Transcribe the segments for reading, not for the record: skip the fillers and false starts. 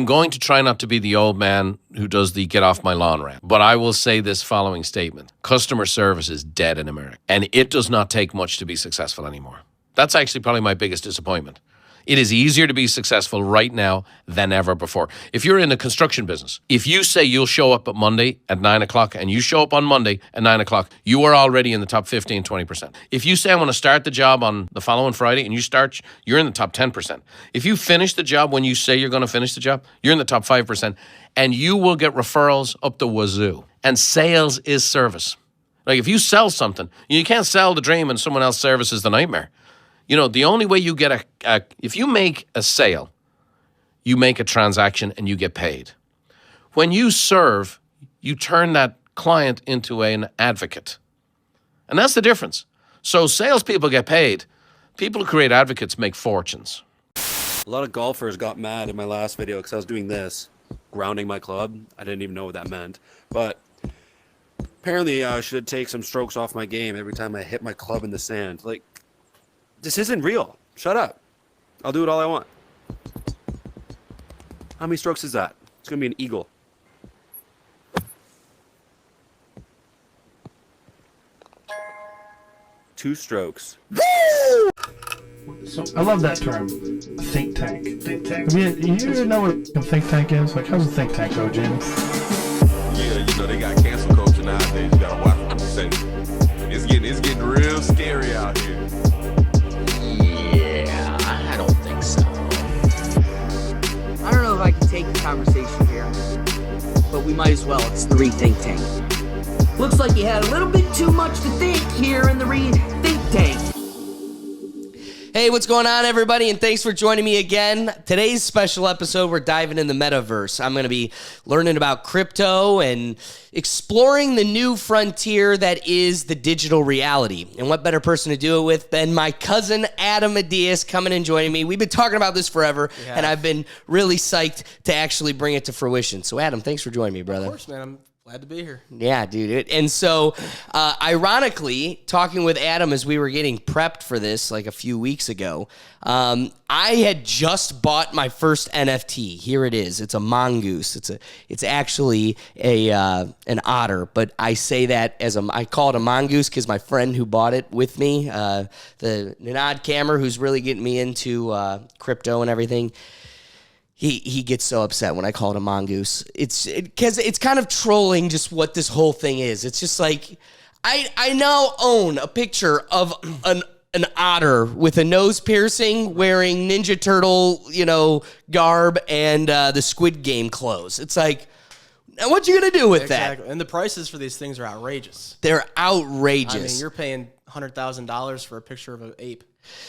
I'm going to try not to be the old man who does the get off my lawn rant, but I will say this following statement. Customer service is dead in America, and it does not take much to be successful anymore. That's actually probably my biggest disappointment. It is easier to be successful right now than ever before. If you're in the construction business, if you say you'll show up at Monday at 9 o'clock and you show up on Monday at 9 o'clock, you are already in the top 15, 20%. If you say I want to start the job on the following Friday and you start, you're in the top 10%. If you finish the job when you say you're going to finish the job, you're in the top 5%. And you will get referrals up the wazoo. And sales is service. Like if you sell something, you can't sell the dream and someone else services the nightmare. You know, the only way you get if you make a sale, you make a transaction and you get paid. When you serve, you turn that client into an advocate. And that's the difference. So salespeople get paid. People who create advocates make fortunes. A lot of golfers got mad in my last video because I was doing this, grounding my club. I didn't even know what that meant. But apparently I should take some strokes off my game every time I hit my club in the sand. Like, this isn't real. Shut up. I'll do it all I want. How many strokes is that? It's going to be an eagle. Two strokes. So I love that term, think tank. Think tank. I mean, you know what a think tank is? Like, how's a think tank go, Jim? Yeah, you know, they got cancel culture nowadays. You gotta watch what you say. It's getting real scary out here. I don't think so. I don't know if I can take the conversation here, but we might as well. It's the Rethink Tank. Looks like you had a little bit too much to think here in the Rethink Tank. Hey, what's going on, everybody, and thanks for joining me again. Today's special episode, we're diving in the Metaverse. I'm going to be learning about crypto and exploring the new frontier that is the digital reality. And what better person to do it with than my cousin, Adam Madias, coming and joining me. We've been talking about this forever, and I've been really psyched to actually bring it to fruition. So, Adam, thanks for joining me, brother. Of course, man. I'm glad to be here. Yeah, dude. And so, ironically, talking with Adam as we were getting prepped for this like a few weeks ago, I had just bought my first NFT. Here it is. It's a mongoose. It's actually an otter, but I say that as I call it a mongoose because my friend who bought it with me, the Nanad Cameron, who's really getting me into crypto and everything. He gets so upset when I call it a mongoose. Because it's kind of trolling just what this whole thing is. It's just like, I now own a picture of an otter with a nose piercing wearing Ninja Turtle, garb and the Squid Game clothes. It's like, now what you gonna do with that? And the prices for these things are outrageous. They're outrageous. I mean, you're paying $100,000 for a picture of an ape.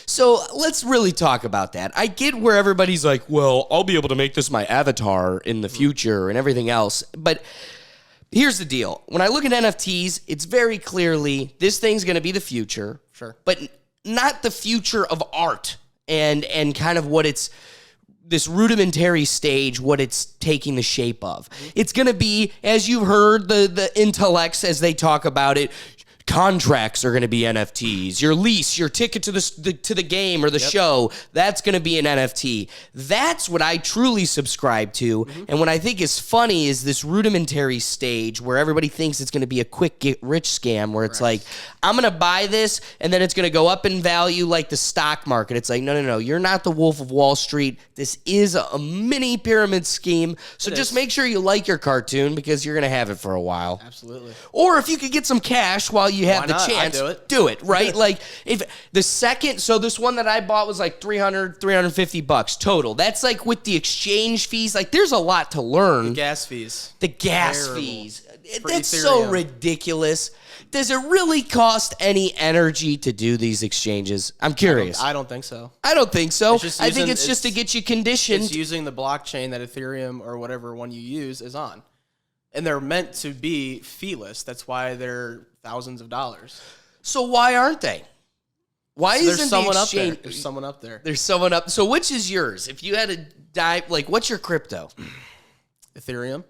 So let's really talk about that. I get where everybody's like, well, I'll be able to make this my avatar in the future and everything else. But here's the deal. When I look at NFTs, it's very clearly this thing's going to be the future. Sure. But not the future of art and kind of what it's this rudimentary stage, what it's taking the shape of. It's going to be, as you've heard, the intellects as they talk about it, contracts are going to be NFTs. Your lease, your ticket to the game or the show, that's going to be an NFT. That's what I truly subscribe to. And what I think is funny is this rudimentary stage where everybody thinks it's going to be a quick get rich scam where it's like, I'm going to buy this and then it's going to go up in value like the stock market. It's like, no. You're not the Wolf of Wall Street. This is a mini pyramid scheme. So just make sure you like your cartoon because you're going to have it for a while. Absolutely. Or if you could get some cash while you have Why the not? chance, I'd do it, right? Like if the second, so this one that I bought was like $350 total. That's like with the exchange fees. Like there's a lot to learn. The gas fees. The gas Terrible. fees. For That's Ethereum. so ridiculous. Does it really cost any energy to do these exchanges? I'm curious. I don't think so. I don't think so. I think using- it's just to get you conditioned. It's using the blockchain that Ethereum or whatever one you use is on. And they're meant to be feeless. That's why they're thousands of dollars. So why aren't they? Why So isn't there's someone the up there. exchange? There's someone up there. There's someone up. So which is yours? If you had to dive, like, what's your crypto? Ethereum.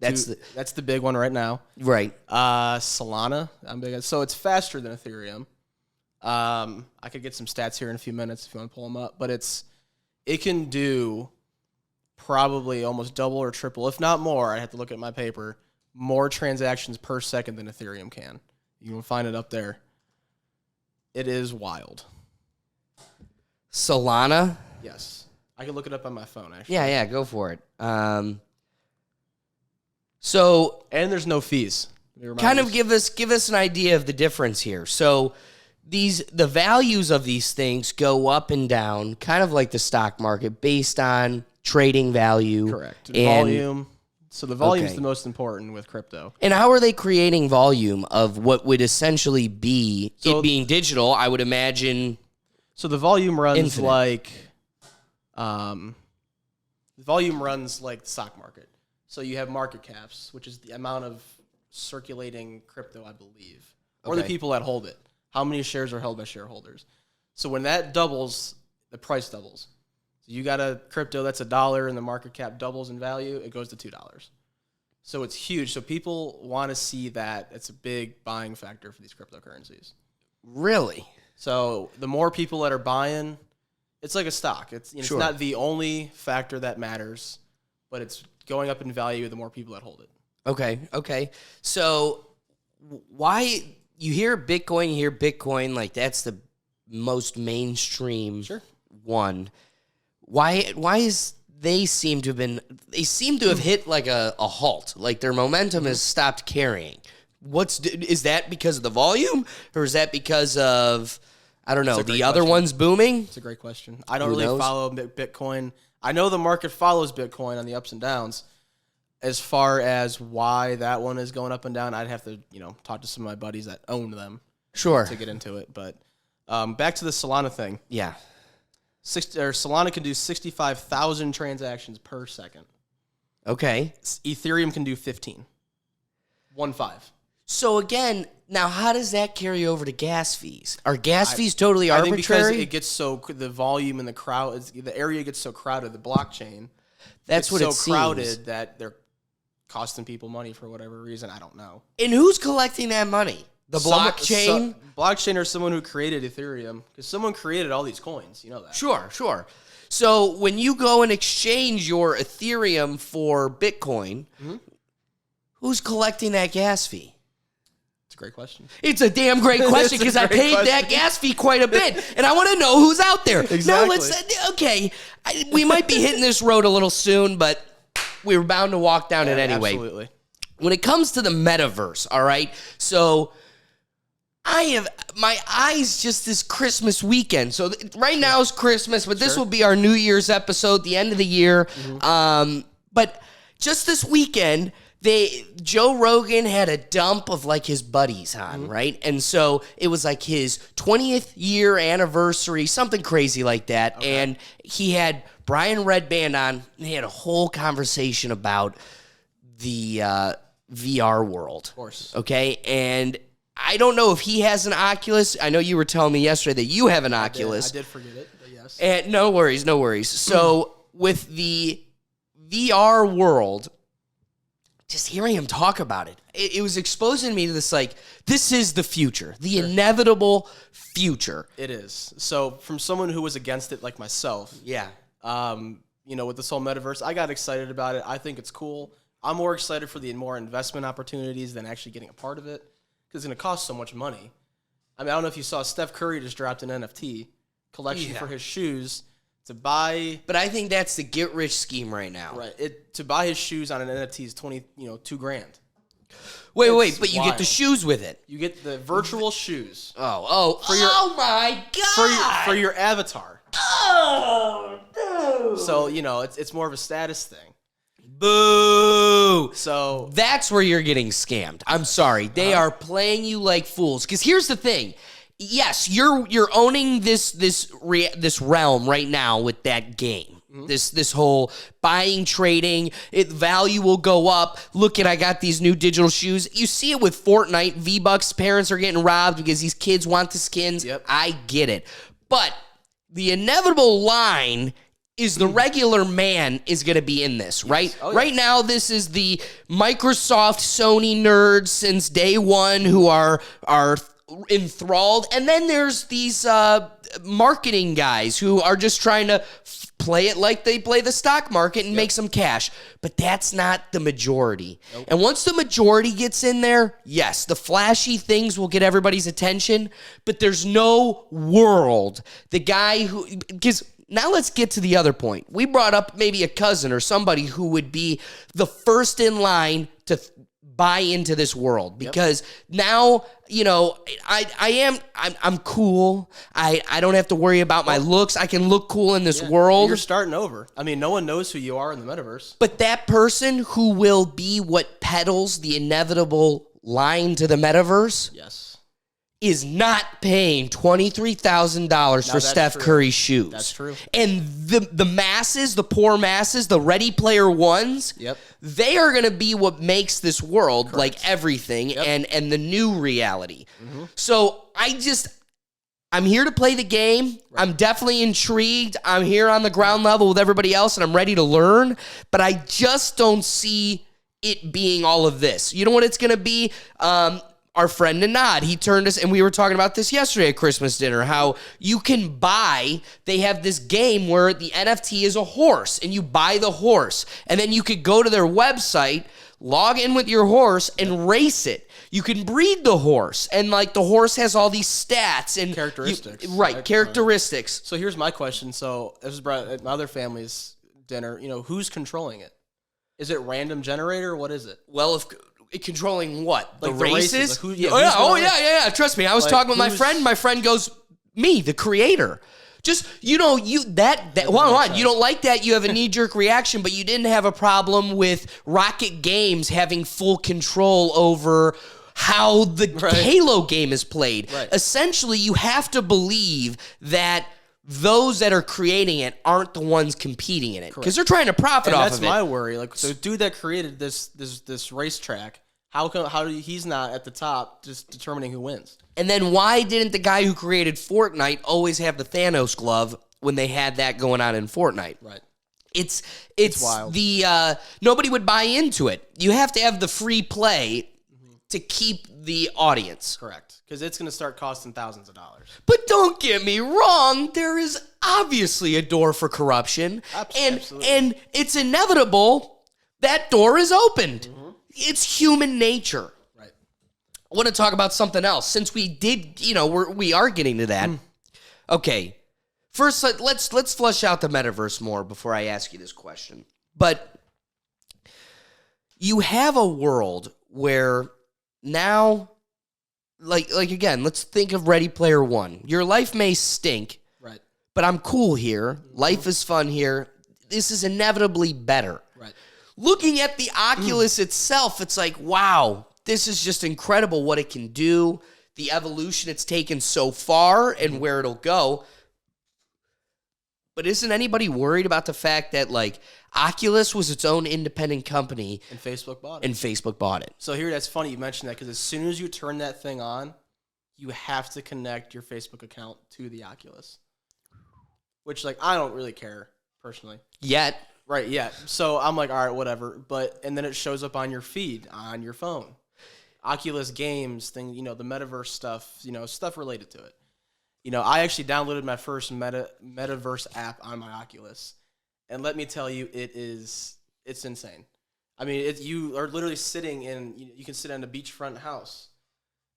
That's That's the big one right now. right. Solana. I'm big. So it's faster than Ethereum. I could get some stats here in a few minutes if you want to pull them up. But it can do probably almost double or triple, if not more. I have to look at my paper. More transactions per second than Ethereum can. You can find it up there. It is wild. Solana? Yes. I can look it up on my phone, actually. Yeah, go for it. So, and there's no fees. Kind of give us an idea of the difference here. So, the values of these things go up and down, kind of like the stock market, based on trading value. Correct. And volume. So the volume is the most important with crypto. And how are they creating volume of what would essentially be it being digital? I would imagine. So the volume runs infinite. like, the stock market. So you have market caps, which is the amount of circulating crypto, I believe, or the people that hold it. How many shares are held by shareholders? So when that doubles, the price doubles. So you got a crypto that's $1 and the market cap doubles in value, it goes to $2. So it's huge. So people want to see that. It's a big buying factor for these cryptocurrencies. Really? So the more people that are buying, it's like a stock. It's it's not the only factor that matters, but it's going up in value the more people that hold it. Okay. So why you hear Bitcoin, like that's the most mainstream one. Why is they seem to have hit like a halt, like their momentum has stopped carrying. Is that because of the volume, or is that because of, I don't know, the other one's booming? It's a great question. I don't really follow Bitcoin. I know the market follows Bitcoin on the ups and downs. As far as why that one is going up and down, I'd have to talk to some of my buddies that own them. Sure. To get into it, but back to the Solana thing. Yeah. Solana can do 65,000 transactions per second. Okay. Ethereum can do 15. 1.5. So again, now how does that carry over to gas fees? Are gas fees totally arbitrary? I think because it gets the volume in the crowd, the area gets so crowded, the blockchain. That's what it seems. So crowded that they're costing people money for whatever reason. I don't know. And who's collecting that money? The blockchain? Blockchain or someone who created Ethereum. Because someone created all these coins. You know that. Sure. So when you go and exchange your Ethereum for Bitcoin, who's collecting that gas fee? It's a great question. It's a damn great question because I paid that gas fee quite a bit, and I want to know who's out there. Exactly. Now we might be hitting this road a little soon, but we were bound to walk down it anyway. Absolutely. When it comes to the metaverse, all right, so I have my eyes just this Christmas weekend. So right now is Christmas, but this will be our New Year's episode, the end of the year. But just this weekend, Joe Rogan had a dump of like his buddies on, right? And so it was like his 20th year anniversary, something crazy like that. Okay. And he had Brian Redband on. And they had a whole conversation about the VR world. Of course. Okay. And I don't know if he has an Oculus. I know you were telling me yesterday that you have an Oculus. I did forget it, but yes. And no worries. So with the VR world, just hearing him talk about it was exposing me to this, like, this is the future, the inevitable future. It is. So from someone who was against it like myself, with this whole metaverse, I got excited about it. I think it's cool. I'm more excited for the more investment opportunities than actually getting a part of it because it's going to cost so much money. I mean, I don't know if you saw Steph Curry just dropped an NFT collection for his shoes to buy. But I think that's the get rich scheme right now. Right. To buy his shoes on an NFT is $2,000. Wait, but you get the shoes with it. You get the virtual shoes. Oh my God. For your avatar. Oh, no. So, it's more of a status thing. Boo! So that's where you're getting scammed. I'm sorry. They are playing you like fools. Because here's the thing. Yes, you're owning this realm right now with that game. This whole buying, trading, value will go up. Look I got these new digital shoes. You see it with Fortnite. V-Bucks parents are getting robbed because these kids want the skins. Yep. I get it. But the inevitable line is the regular man is going to be in this, right? Oh, yeah. Right now, this is the Microsoft, Sony nerds since day one who are enthralled. And then there's these marketing guys who are just trying to play it like they play the stock market and make some cash. But that's not the majority. And once the majority gets in there, yes, the flashy things will get everybody's attention, but there's no world. The guy who, because now let's get to the other point. We brought up maybe a cousin or somebody who would be the first in line to buy into this world, because now, I'm cool. I don't have to worry about my looks. I can look cool in this world. You're starting over. I mean, no one knows who you are in the metaverse. But that person who will be what peddles the inevitable line to the metaverse is not paying $23,000 for Steph Curry's shoes. That's true. And the masses, the poor masses, the Ready Player Ones, they are going to be what makes this world like everything and the new reality. So I'm here to play the game. I'm definitely intrigued. I'm here on the ground level with everybody else, and I'm ready to learn. But I just don't see it being all of this. You know what it's going to be? Our friend Anad, he turned us, and we were talking about this yesterday at Christmas dinner, how you can buy, they have this game where the NFT is a horse, and you buy the horse, and then you could go to their website, log in with your horse, and race it. You can breed the horse, and like the horse has all these stats and characteristics. Characteristics. So here's my question. So this was brought at my other family's dinner. Who's controlling it? Is it random generator? What is it? Well, if controlling what? Like the races? Like yeah. Trust me. I was talking with my friend. My friend goes, me, the creator. Just, you don't like that. You have a knee-jerk reaction, but you didn't have a problem with Rocket Games having full control over how the Halo game is played. Right. Essentially, you have to believe that those that are creating it aren't the ones competing in it, because they're trying to profit off of it. That's my worry. Like the dude that created this racetrack, how he's not at the top just determining who wins? And then why didn't the guy who created Fortnite always have the Thanos glove when they had that going on in Fortnite? Right. It's wild. Nobody would buy into it. You have to have the free play to keep the audience. Correct. Because it's going to start costing thousands of dollars. But don't get me wrong, there is obviously a door for corruption. Absolutely. And it's inevitable that door is opened. It's human nature. Right. I want to talk about something else. Since we did, we are getting to that. Okay. First, let's flesh out the metaverse more before I ask you this question. But you have a world where now, like again, let's think of Ready Player One. Your life may stink, right? But I'm cool here. Life is fun here. This is inevitably better. Right. Looking at the Oculus itself, it's like, wow, this is just incredible what it can do, the evolution it's taken so far and where it'll go. But isn't anybody worried about the fact that, like, Oculus was its own independent company and Facebook bought it? So here, that's funny you mentioned that, because as soon as you turn that thing on, you have to connect your Facebook account to the Oculus. Which, like, I don't really care, personally. Yet. Right, yeah. So I'm like, all right, whatever. And then it shows up on your feed, on your phone. Oculus games, the Metaverse stuff, stuff related to it. I actually downloaded my first Metaverse app on my Oculus. And let me tell you, it's insane. I mean, you are literally sitting you can sit in a beachfront house.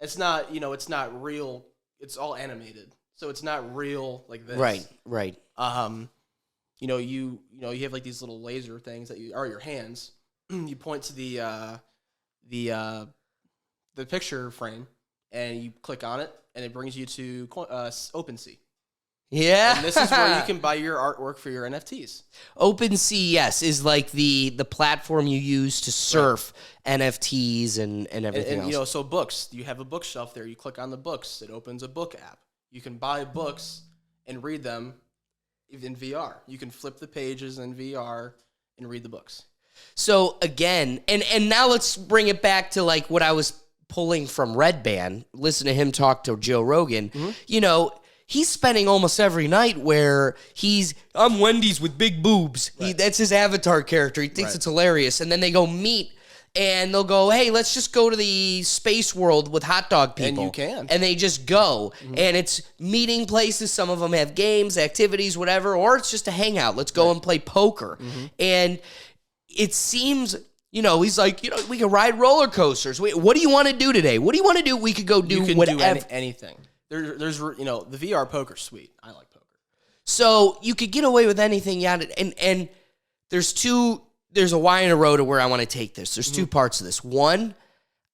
It's not, it's not real. It's all animated. So it's not real like this. Right. You have like these little laser things that are your hands. You point to the picture frame and you click on it, and it brings you to OpenSea. Yeah. And this is where you can buy your artwork for your NFTs. OpenSea, yes, is like the platform you use to surf NFTs and everything else. So books, you have a bookshelf there. You click on the books, it opens a book app. You can buy books and read them in VR. You can flip the pages in VR and read the books. So again, and now let's bring it back to like what I was pulling from Red Band. Listen to him talk to Joe Rogan. He's spending almost every night where I'm Wendy's with big boobs. Right. That's his avatar character. He thinks it's hilarious. And then they go meet and they'll go, hey, let's just go to the space world with hot dog people. And you can. And they just go. And it's meeting places. Some of them have games, activities, whatever, or it's just a hangout. Let's go and play poker. And it seems, he's like, we can ride roller coasters. What do you want to do today? What do you want to do? We could go do You can whatever. do anything. There's the VR poker's sweet. I like poker. So you could get away with anything, and there's a why and a road to where I want to take this. There's two parts of this. One,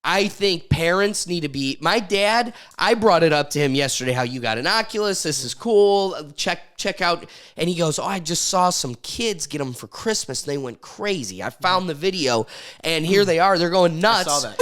I think parents need to be. My dad, I brought it up to him yesterday how you got an Oculus. This is cool. Check out. And he goes, I just saw some kids get them for Christmas. They went crazy. I found the video, and here they are. They're going nuts. I saw that.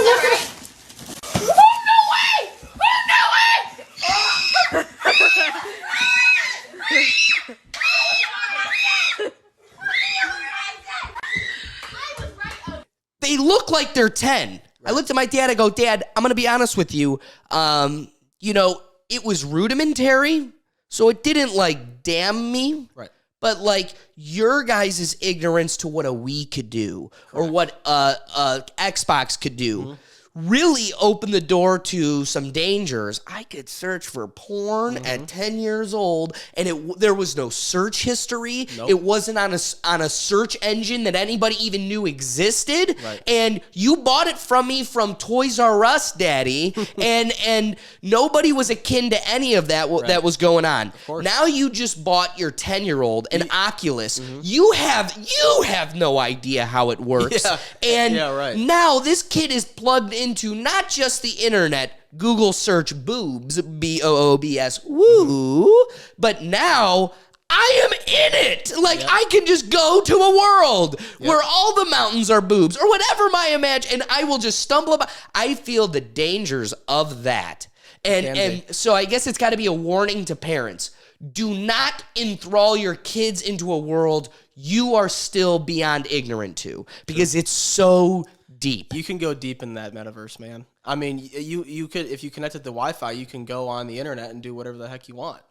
They look like they're 10. Right. I looked at my dad. I go, Dad, I'm going to be honest with you. It was rudimentary, so it didn't damn me. Right. But your guys' ignorance to what a Wii could do or what Xbox could do really opened the door to some dangers. I could search for porn at 10 years old, and there was no search history. Nope. It wasn't on a search engine that anybody even knew existed. Right. And you bought it from me from Toys R Us, Daddy, and nobody was akin to any of that that was going on. Now you just bought your 10-year-old an Oculus. You have no idea how it works. Yeah. And Yeah, right. now this kid is plugged into not just the internet, Google search boobs, BOOBS, woo, but now I am in it. I can just go to a world where all the mountains are boobs or whatever my imagine, and I will just stumble about. I feel the dangers of that. And so I guess it's got to be a warning to parents. Do not enthrall your kids into a world you are still beyond ignorant to, because it's so deep. You can go deep in that metaverse, man. I mean, you could, if you connected to Wi-Fi, you can go on the internet and do whatever the heck you want.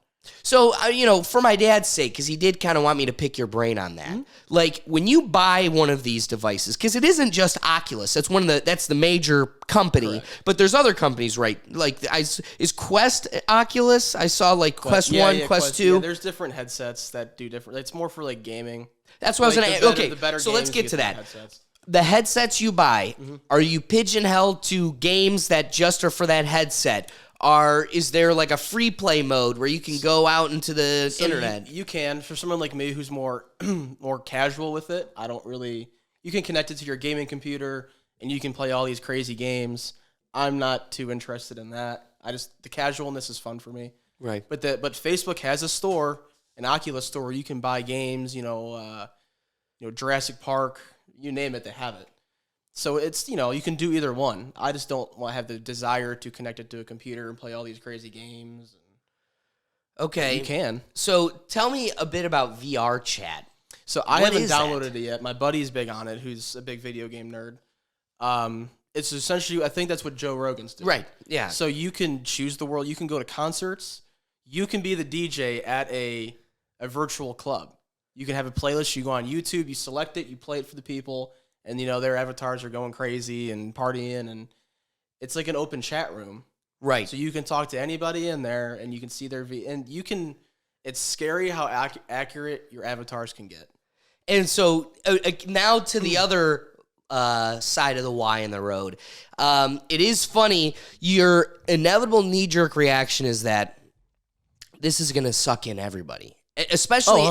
So, for my dad's sake, because he did kind of want me to pick your brain on that. When you buy one of these devices, because it isn't just Oculus, that's the major company, Correct. but there's other companies, right? Is Quest Oculus? I saw Quest 1, Quest 2. Yeah, there's different headsets that do different. It's more for gaming. That's what I was going to. Okay, the better so let's games, get to that. Headsets. The headsets you buy, are you pigeonholed to games that just are for that headset? Is there a free play mode where you can go out into the internet? You can. For someone like me who's more more casual with it, you can connect it to your gaming computer and you can play all these crazy games. I'm not too interested in that. The casualness is fun for me. Right. But Facebook has a store, an Oculus store where you can buy games, Jurassic Park, you name it, they have it. So it's, you can do either one. I just don't want to have the desire to connect it to a computer and play all these crazy games. Okay. You can. So tell me a bit about VR chat. So I What haven't is downloaded that? it yet. My buddy's big on it, who's a big video game nerd. It's essentially, I think that's what Joe Rogan's doing. Right, yeah. So you can choose the world. You can go to concerts. You can be the DJ at a virtual club. You can have a playlist. You go on YouTube. You select it. You play it for the people. And, their avatars are going crazy and partying. And it's like an open chat room. Right. So you can talk to anybody in there, and you can see their and you can. It's scary how accurate your avatars can get. And so now to the other side of the Y in the road. It is funny. Your inevitable knee-jerk reaction is that this is going to suck in everybody, especially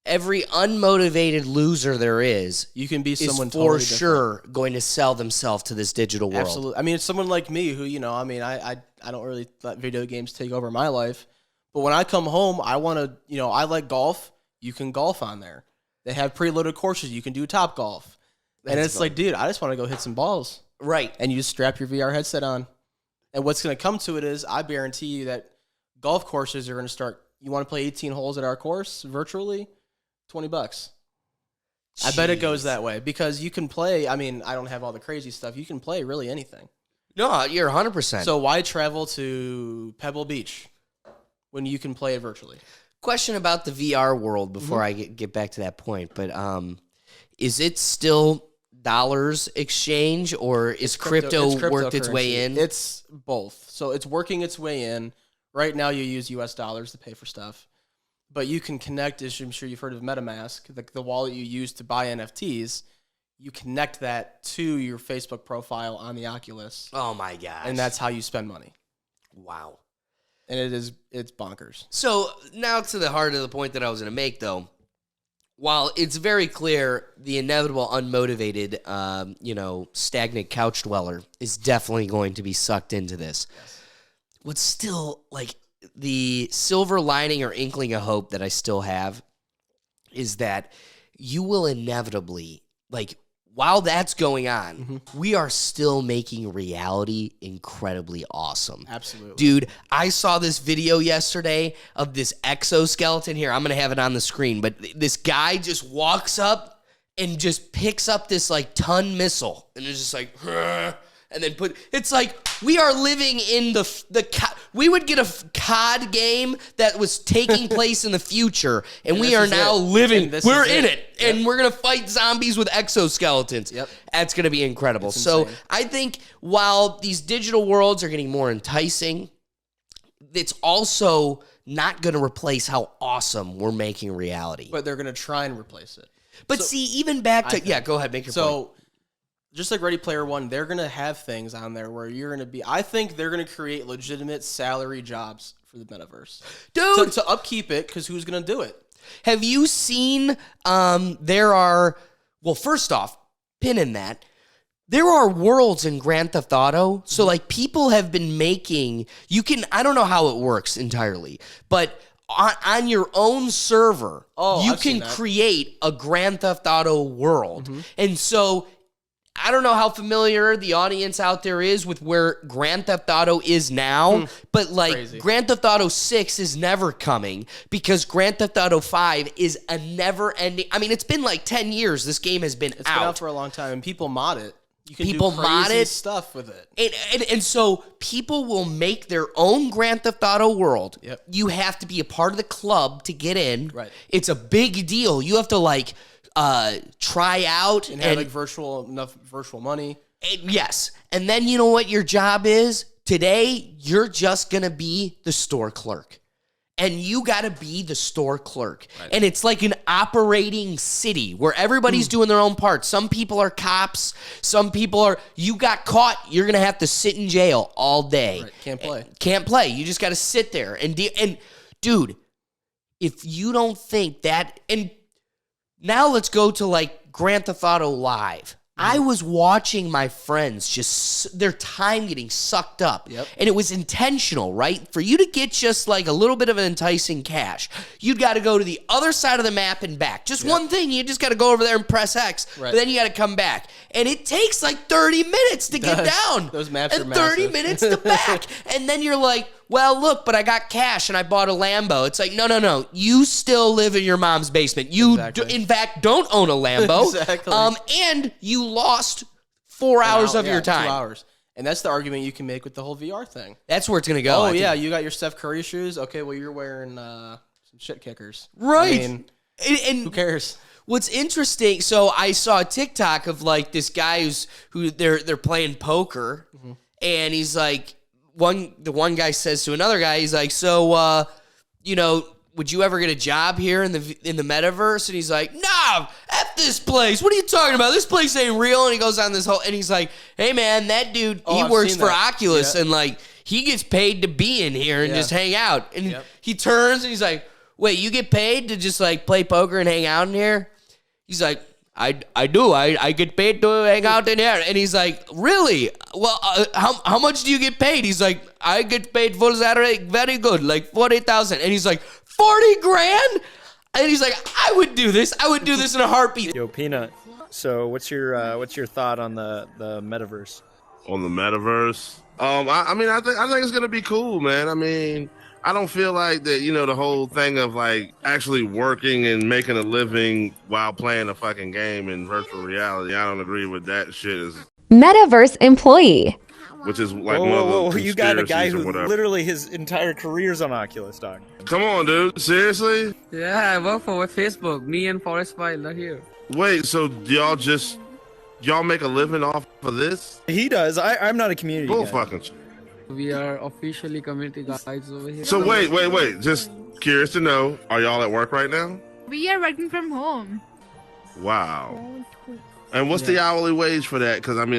every unmotivated loser there is. You can be someone for totally sure going to sell themselves to this digital world. Absolutely. I mean, it's someone like me who, I don't really let video games take over my life. But when I come home, I want to, I like golf. You can golf on there. They have preloaded courses. You can do Top Golf. And it's like, dude, I just want to go hit some balls. Right. And you just strap your VR headset on. And what's going to come to it is, I guarantee you that golf courses are going to start, you want to play 18 holes at our course virtually? $20. I bet it goes that way because you can play. I mean, I don't have all the crazy stuff. You can play really anything. No, you're 100%. So why travel to Pebble Beach when you can play it virtually? Question about the VR world before I get back to that point, but is it still dollars exchange, or is crypto worked its way in? It's both. So it's working its way in. Right now you use US dollars to pay for stuff. But you can connect, as I'm sure you've heard of MetaMask, the wallet you use to buy NFTs. You connect that to your Facebook profile on the Oculus. Oh my gosh. And that's how you spend money. Wow. And it's bonkers. So now to the heart of the point that I was going to make, though. While it's very clear the inevitable unmotivated, stagnant couch dweller is definitely going to be sucked into this. Yes. What's still like the silver lining or inkling of hope that I still have is that you will inevitably, like, while that's going on, we are still making reality incredibly awesome. Absolutely. Dude, I saw this video yesterday of this exoskeleton. Here, I'm going to have it on the screen. But this guy just walks up and just picks up this, like, ton missile. And it's just like, and then it's like we are living in we would get a COD game that was taking place in the future, and we are now living. We're in it, and we're gonna fight zombies with exoskeletons. Yep, that's gonna be incredible. It's so insane. I think while these digital worlds are getting more enticing, it's also not gonna replace how awesome we're making reality. But they're gonna try and replace it. But see, even back to go ahead, make your point. Just like Ready Player One, they're going to have things on there where you're going to be... I think they're going to create legitimate salary jobs for the Metaverse. Dude! To upkeep it, because who's going to do it? Have you seen there are... Well, first off, pin in that. There are worlds in Grand Theft Auto. So, like, people have been making... You can... I don't know how it works entirely, but... On your own server, you can create a Grand Theft Auto world. And so... I don't know how familiar the audience out there is with where Grand Theft Auto is now, but like crazy. Grand Theft Auto 6 is never coming because Grand Theft Auto 5 is a never-ending... I mean, it's been like 10 years this game has been out. It's been out for a long time, and people mod it. You can people do crazy mod it, stuff with it. And so people will make their own Grand Theft Auto world. Yep. You have to be a part of the club to get in. Right. It's a big deal. You have to like... try out and have like enough virtual money. Yes. And then you know what your job is? Today, you're just going to be the store clerk. And you got to be the store clerk. Right. And it's like an operating city where everybody's doing their own part. Some people are cops. Some people are... You got caught, you're going to have to sit in jail all day. Right. Can't play. Can't play. You just got to sit there. And dude, if you don't think that... and now let's go to like Grand Theft Auto Live. I was watching my friends just their time getting sucked up. Yep. And it was intentional, right? For you to get just like a little bit of an enticing cash, you'd got to go to the other side of the map and back. Just one thing, you just got to go over there and press X. Right. But then you got to come back. And it takes like 30 minutes to get down. Those maps and are 30 massive. minutes to back. And then you're like, well, look, but I got cash and I bought a Lambo. It's like, no. You still live in your mom's basement. You, in fact, don't own a Lambo. Exactly. And you lost 4 hours of your time. 2 hours. And that's the argument you can make with the whole VR thing. That's where it's going to go. Oh, yeah, you got your Steph Curry shoes. Okay, well, you're wearing some shit kickers. Right. I mean, and who cares? What's interesting, so I saw a TikTok of like this guy who they're playing poker, and he's like, the one guy says to another guy, he's like, so would you ever get a job here in the metaverse? And he's like, nah, F this place. What are you talking about? This place ain't real. And he goes on this whole, and he's like, hey man, that dude, he works for Oculus, and like he gets paid to be in here and just hang out. And he turns and he's like, wait, you get paid to just like play poker and hang out in here? He's like, I do. I get paid to hang out in here. And he's like, really? Well, how much do you get paid? He's like, I get paid full salary, very good, like 40,000. And he's like, 40 grand? And he's like, I would do this. I would do this in a heartbeat. Yo, Peanut. So what's your thought on the metaverse? On the metaverse? I think it's gonna be cool, man. I mean, I don't feel like that, the whole thing of like actually working and making a living while playing a fucking game in virtual reality. I don't agree with that shit. Metaverse employee. which is like Whoa, one of the whoa, whoa! You got a guy conspiracies or who whatever. literally his entire career's on Oculus, dog. Come on, dude. Seriously? Yeah, I work for Facebook. Me and Forest File are here. Wait, so y'all make a living off of this? He does. I'm not a community Bull guy. fucking shit. We are officially community guys over here. So wait. Just curious to know, are y'all at work right now? We are working from home. Wow. And what's the hourly wage for that? Because I'm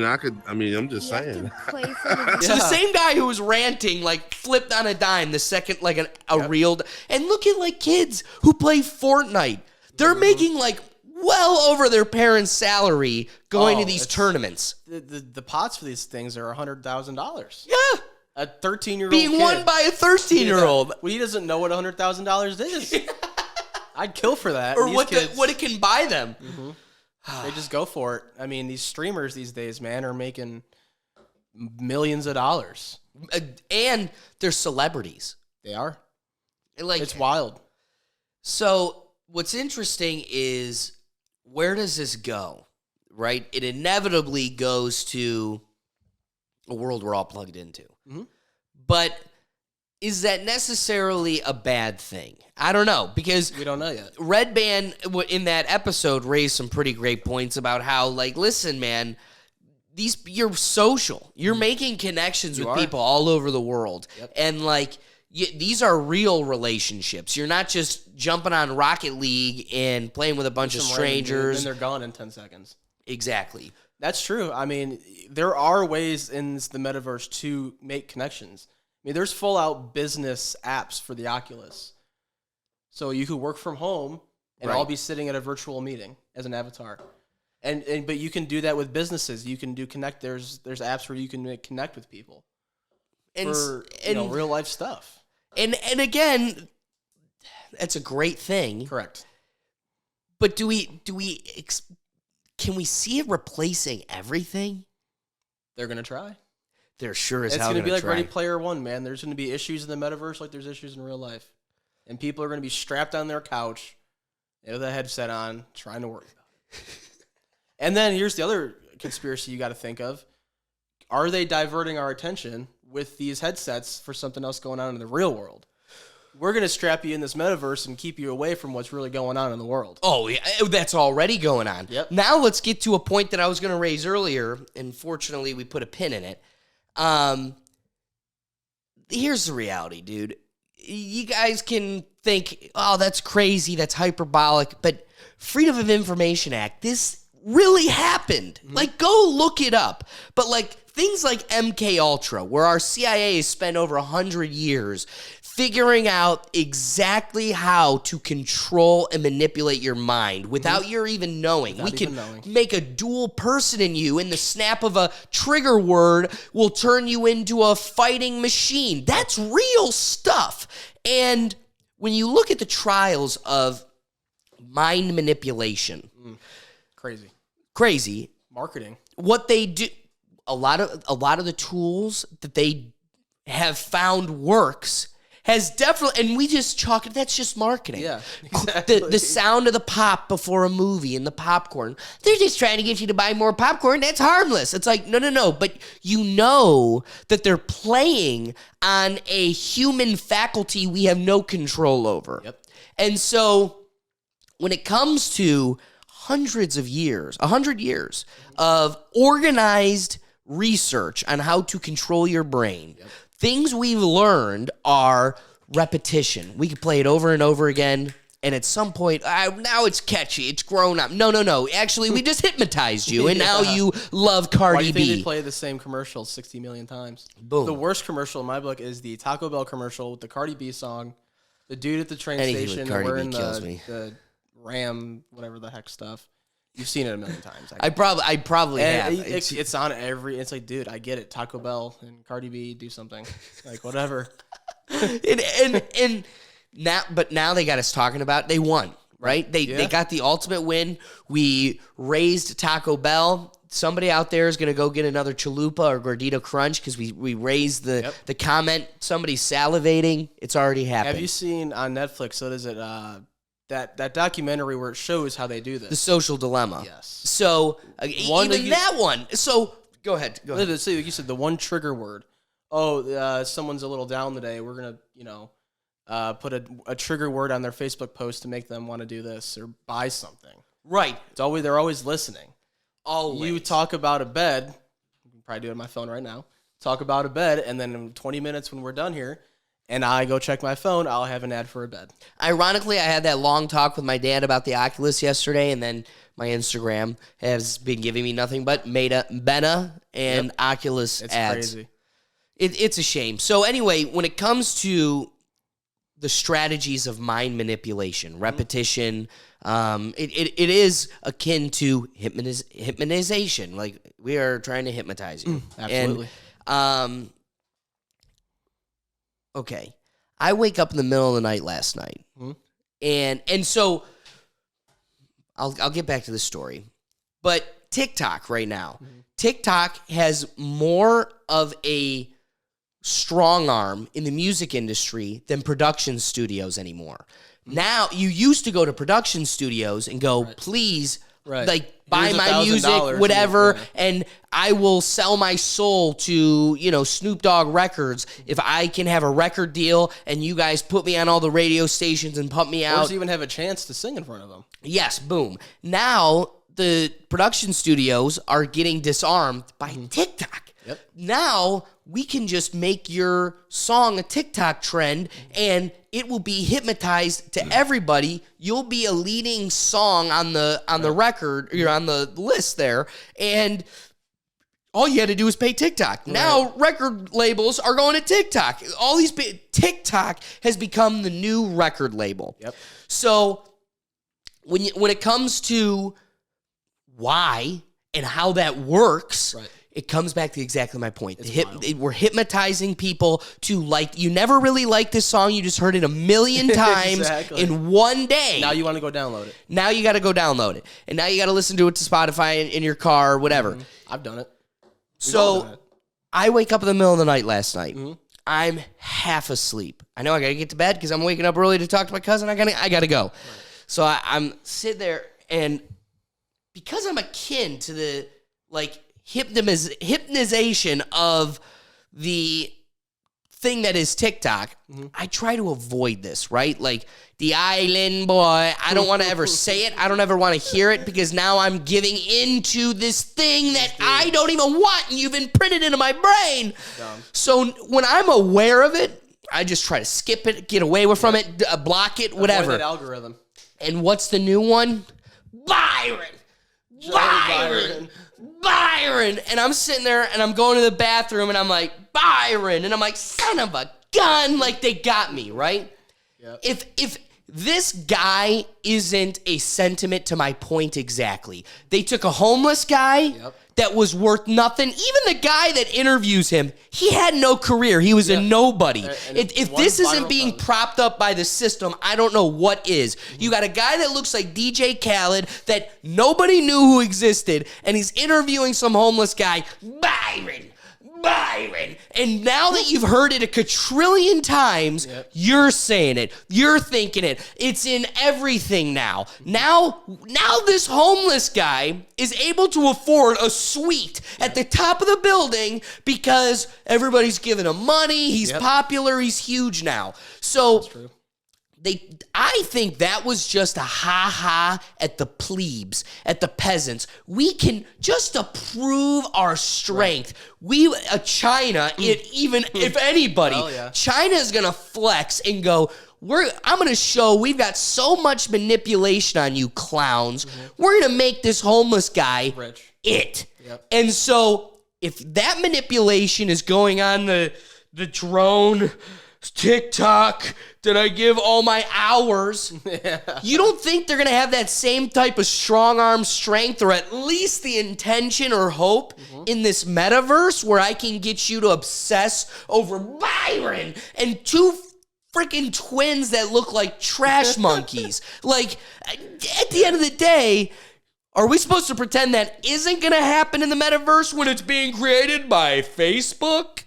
just saying. So the same guy who was ranting like flipped on a dime the second like a real. And look at like kids who play Fortnite. They're making like well over their parents' salary going to these tournaments. The pots for these things are $100,000. Yeah. A 13-year-old being kid. won by a 13-year-old. Well, he doesn't know what $100,000 is. I'd kill for that. Or These what kids, what it can buy them. They just go for it. I mean, these streamers these days, man, are making millions of dollars. And they're celebrities. They are. Like it's wild. So what's interesting is where does this go? Right? It inevitably goes to a world we're all plugged into. But is that necessarily a bad thing? I don't know, because we don't know yet. Red Band in that episode raised some pretty great points about how, like, listen, man, you're social. You're making connections with people all over the world. And, like, these are real relationships. You're not just jumping on Rocket League and playing with a bunch of strangers. And they're gone in 10 seconds. Exactly. That's true. I mean, there are ways in the metaverse to make connections. I mean, there's full-out business apps for the Oculus. So you could work from home and all be sitting at a virtual meeting as an avatar. But you can do that with businesses. You can do connect. There's apps where you can connect with people for real life stuff. And again, that's a great thing. Correct. But can we see it replacing everything? They're gonna try. They're sure as it's hell gonna going be to like try. Ready Player One, man. There's gonna be issues in the metaverse like there's issues in real life, and people are gonna be strapped on their couch with a headset on, trying to work. And then here's the other conspiracy you got to think of: are they diverting our attention with these headsets for something else going on in the real world? We're going to strap you in this metaverse and keep you away from what's really going on in the world. Oh, yeah, that's already going on. Yep. Now let's get to a point that I was going to raise earlier, and fortunately we put a pin in it. Here's the reality, dude. You guys can think, oh, that's crazy, that's hyperbolic, but Freedom of Information Act, this really happened. Like, go look it up. But like things like MK Ultra, where our CIA has spent over 100 years figuring out exactly how to control and manipulate your mind without your even knowing. We can make a dual person in you, and the snap of a trigger word will turn you into a fighting machine. That's real stuff. And when you look at the trials of mind manipulation, crazy marketing, what they do, a lot of the tools that they have found works has definitely, and we just chalk it, that's just marketing. Yeah, exactly. The sound of the pop before a movie and the popcorn. They're just trying to get you to buy more popcorn. That's harmless. It's like, no. But you know that they're playing on a human faculty we have no control over. Yep. And so when it comes to 100 years of organized research on how to control your brain, things we've learned are repetition. We can play it over and over again, and at some point, now it's catchy, it's grown up. No. Actually, we just hypnotized you, and now you love Cardi Why do you think B. they play the same commercial 60 million times? Boom. The worst commercial in my book is the Taco Bell commercial with the Cardi B song. The dude at the train Anything station with Cardi B wearing kills me. the Ram, whatever the heck stuff. You've seen it a million times. I probably have. It's on every. It's like, dude, I get it. Taco Bell and Cardi B do something, like whatever. and now they got us talking about they won, right? They got the ultimate win. We raised Taco Bell. Somebody out there is gonna go get another chalupa or gordita crunch because we raised the comment. Somebody's salivating. It's already happened. Have you seen on Netflix? What is it? That documentary where it shows how they do this. The Social Dilemma. Yes. So even that one. So Go ahead. Let's say, like you said, the one trigger word. Oh, someone's a little down today. We're gonna, put a trigger word on their Facebook post to make them want to do this or buy something. Right. They're always listening. Always. You talk about a bed. You can probably do it on my phone right now. Talk about a bed, and then in 20 minutes when we're done here, and I go check my phone, I'll have an ad for a bed. Ironically, I had that long talk with my dad about the Oculus yesterday, and then my Instagram has been giving me nothing but Meta and Oculus It's ads. crazy. It's a shame. So anyway, when it comes to the strategies of mind manipulation, repetition, it is akin to hypnotization. Like, we are trying to hypnotize you. Absolutely. And, okay, I wake up in the middle of the night last night, and so I'll get back to the story, but TikTok right now, TikTok has more of a strong arm in the music industry than production studios anymore. Now, you used to go to production studios and go, please, like, buy Here's my music, $1,000. whatever, Yeah. and I will sell my soul to, Snoop Dogg Records if I can have a record deal and you guys put me on all the radio stations and pump me Or out. just even have a chance to sing in front of them. Yes, boom. Now, the production studios are getting disarmed by TikTok. Yep. Now, we can just make your song a TikTok trend and it will be hypnotized to everybody. You'll be a leading song on the record, you're on the list there, and all you had to do is pay TikTok. Now, record labels are going to TikTok. All these TikTok has become the new record label. Yep. So, when it comes to why and how that works, it comes back to exactly my point. We're hypnotizing people to like, you never really liked this song, you just heard it a million times Exactly. in one day. Now you want to go download it. Now you got to go download it. And now you got to listen to it to Spotify in your car or whatever. I've done it. We've all done So it. I wake up in the middle of the night last night. I'm half asleep. I know I got to get to bed because I'm waking up early to talk to my cousin. I got to go. So I'm sitting there, and because I'm akin to the like hypnotization of the thing that is TikTok, I try to avoid this, right? Like, the island boy, I don't want to ever say it. I don't ever want to hear it because now I'm giving into this thing that I don't even want, and you've imprinted into my brain. So when I'm aware of it, I just try to skip it, get away from it, block it, whatever. Avoid that algorithm. And what's the new one? Byron. And I'm sitting there and I'm going to the bathroom and I'm like, Byron. And I'm like, son of a gun. Like, they got me, right? Yep. If this guy isn't a sentiment to my point exactly, they took a homeless guy that was worth nothing. Even the guy that interviews him, he had no career. He was a nobody. If this isn't being propped up by the system, I don't know what is. You got a guy that looks like DJ Khaled that nobody knew who existed, and he's interviewing some homeless guy, Byron. And now that you've heard it a quadrillion times, you're saying it. You're thinking it. It's in everything now. Now this homeless guy is able to afford a suite at the top of the building because everybody's giving him money. He's popular. He's huge now. So I think that was just a ha-ha at the plebes, at the peasants. We can, just to prove our strength, China, if anybody, China is going to flex and go, I'm going to show we've got so much manipulation on you clowns. We're going to make this homeless guy it. And so if that manipulation is going on the drone, TikTok, that I give all my hours, you don't think they're going to have that same type of strong arm strength, or at least the intention or hope in this metaverse where I can get you to obsess over Byron and two freaking twins that look like trash monkeys? Like, at the end of the day, are we supposed to pretend that isn't going to happen in the metaverse when it's being created by Facebook?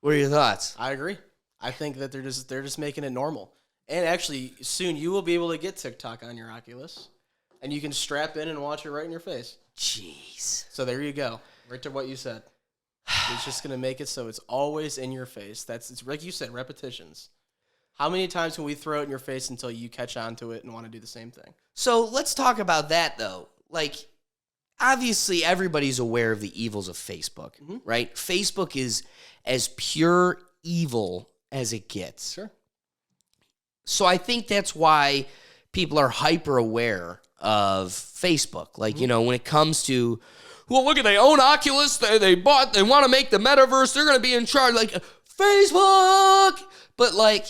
What are your thoughts? I agree. I think that they're just making it normal. And actually, soon you will be able to get TikTok on your Oculus, and you can strap in and watch it right in your face. Jeez. So there you go. Right to what you said. It's just going to make it so it's always in your face. It's like you said, repetitions. How many times can we throw it in your face until you catch on to it and want to do the same thing? So let's talk about that, though. Like, obviously, everybody's aware of the evils of Facebook, right? Facebook is as pure evil as it gets. Sure. So I think that's why people are hyper aware of Facebook. Like, you know, when it comes to, well, look at, they own Oculus, they want to make the metaverse, they're going to be in charge, like, Facebook! But, like,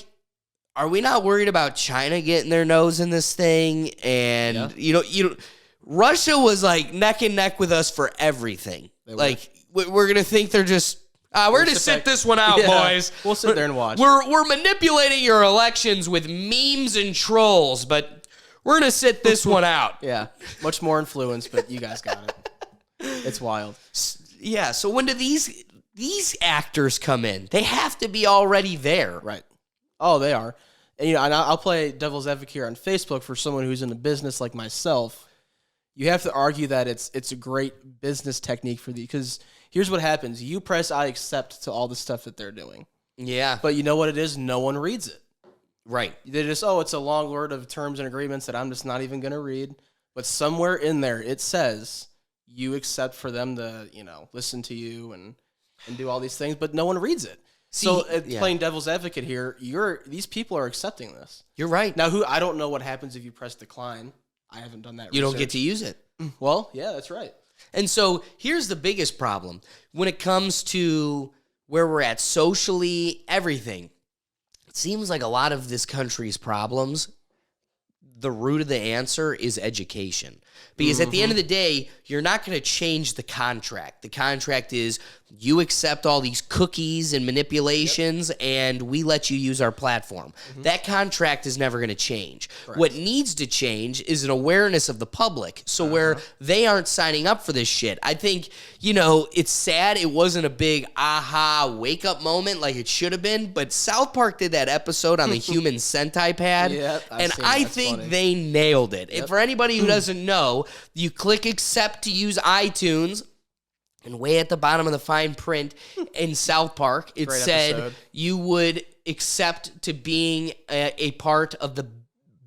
are we not worried about China getting their nose in this thing? And, you know, Russia was, like, neck and neck with us for everything. Like, we're going to think they're just, we're going to sit this one out, boys. We'll sit there and watch. We're manipulating your elections with memes and trolls, but we're going to sit this one out. Yeah, much more influence, but you guys got it. It's wild. Yeah, so when do these actors come in? They have to be already there. Right. Oh, they are. And, you know, and I'll play devil's advocate here on Facebook for someone who's in a business like myself. You have to argue that it's a great business technique for because here's what happens. You press I accept to all the stuff that they're doing. Yeah. But you know what it is? No one reads it. Right. They just, it's a long word of terms and agreements that I'm just not even going to read. But somewhere in there, it says you accept for them to, you know, listen to you and do all these things, but no one reads it. So playing devil's advocate here, these people are accepting this. You're right. Now, I don't know what happens if you press decline. I haven't done that. You don't get to use it. Well, yeah, that's right. And so here's the biggest problem when it comes to where we're at socially, everything. It seems like a lot of this country's problems, the root of the answer is education. Because at the end of the day, you're not going to change the contract. The contract is you accept all these cookies and manipulations, and we let you use our platform. That contract is never going to change. Correct. What needs to change is an awareness of the public, so where they aren't signing up for this shit. I think, you know, it's sad it wasn't a big aha wake-up moment like it should have been, but South Park did that episode on the human centipad, and I think they nailed it. And for anybody who doesn't know, you click accept to use iTunes, and way at the bottom of the fine print in South Park, it said you would accept to being a part of the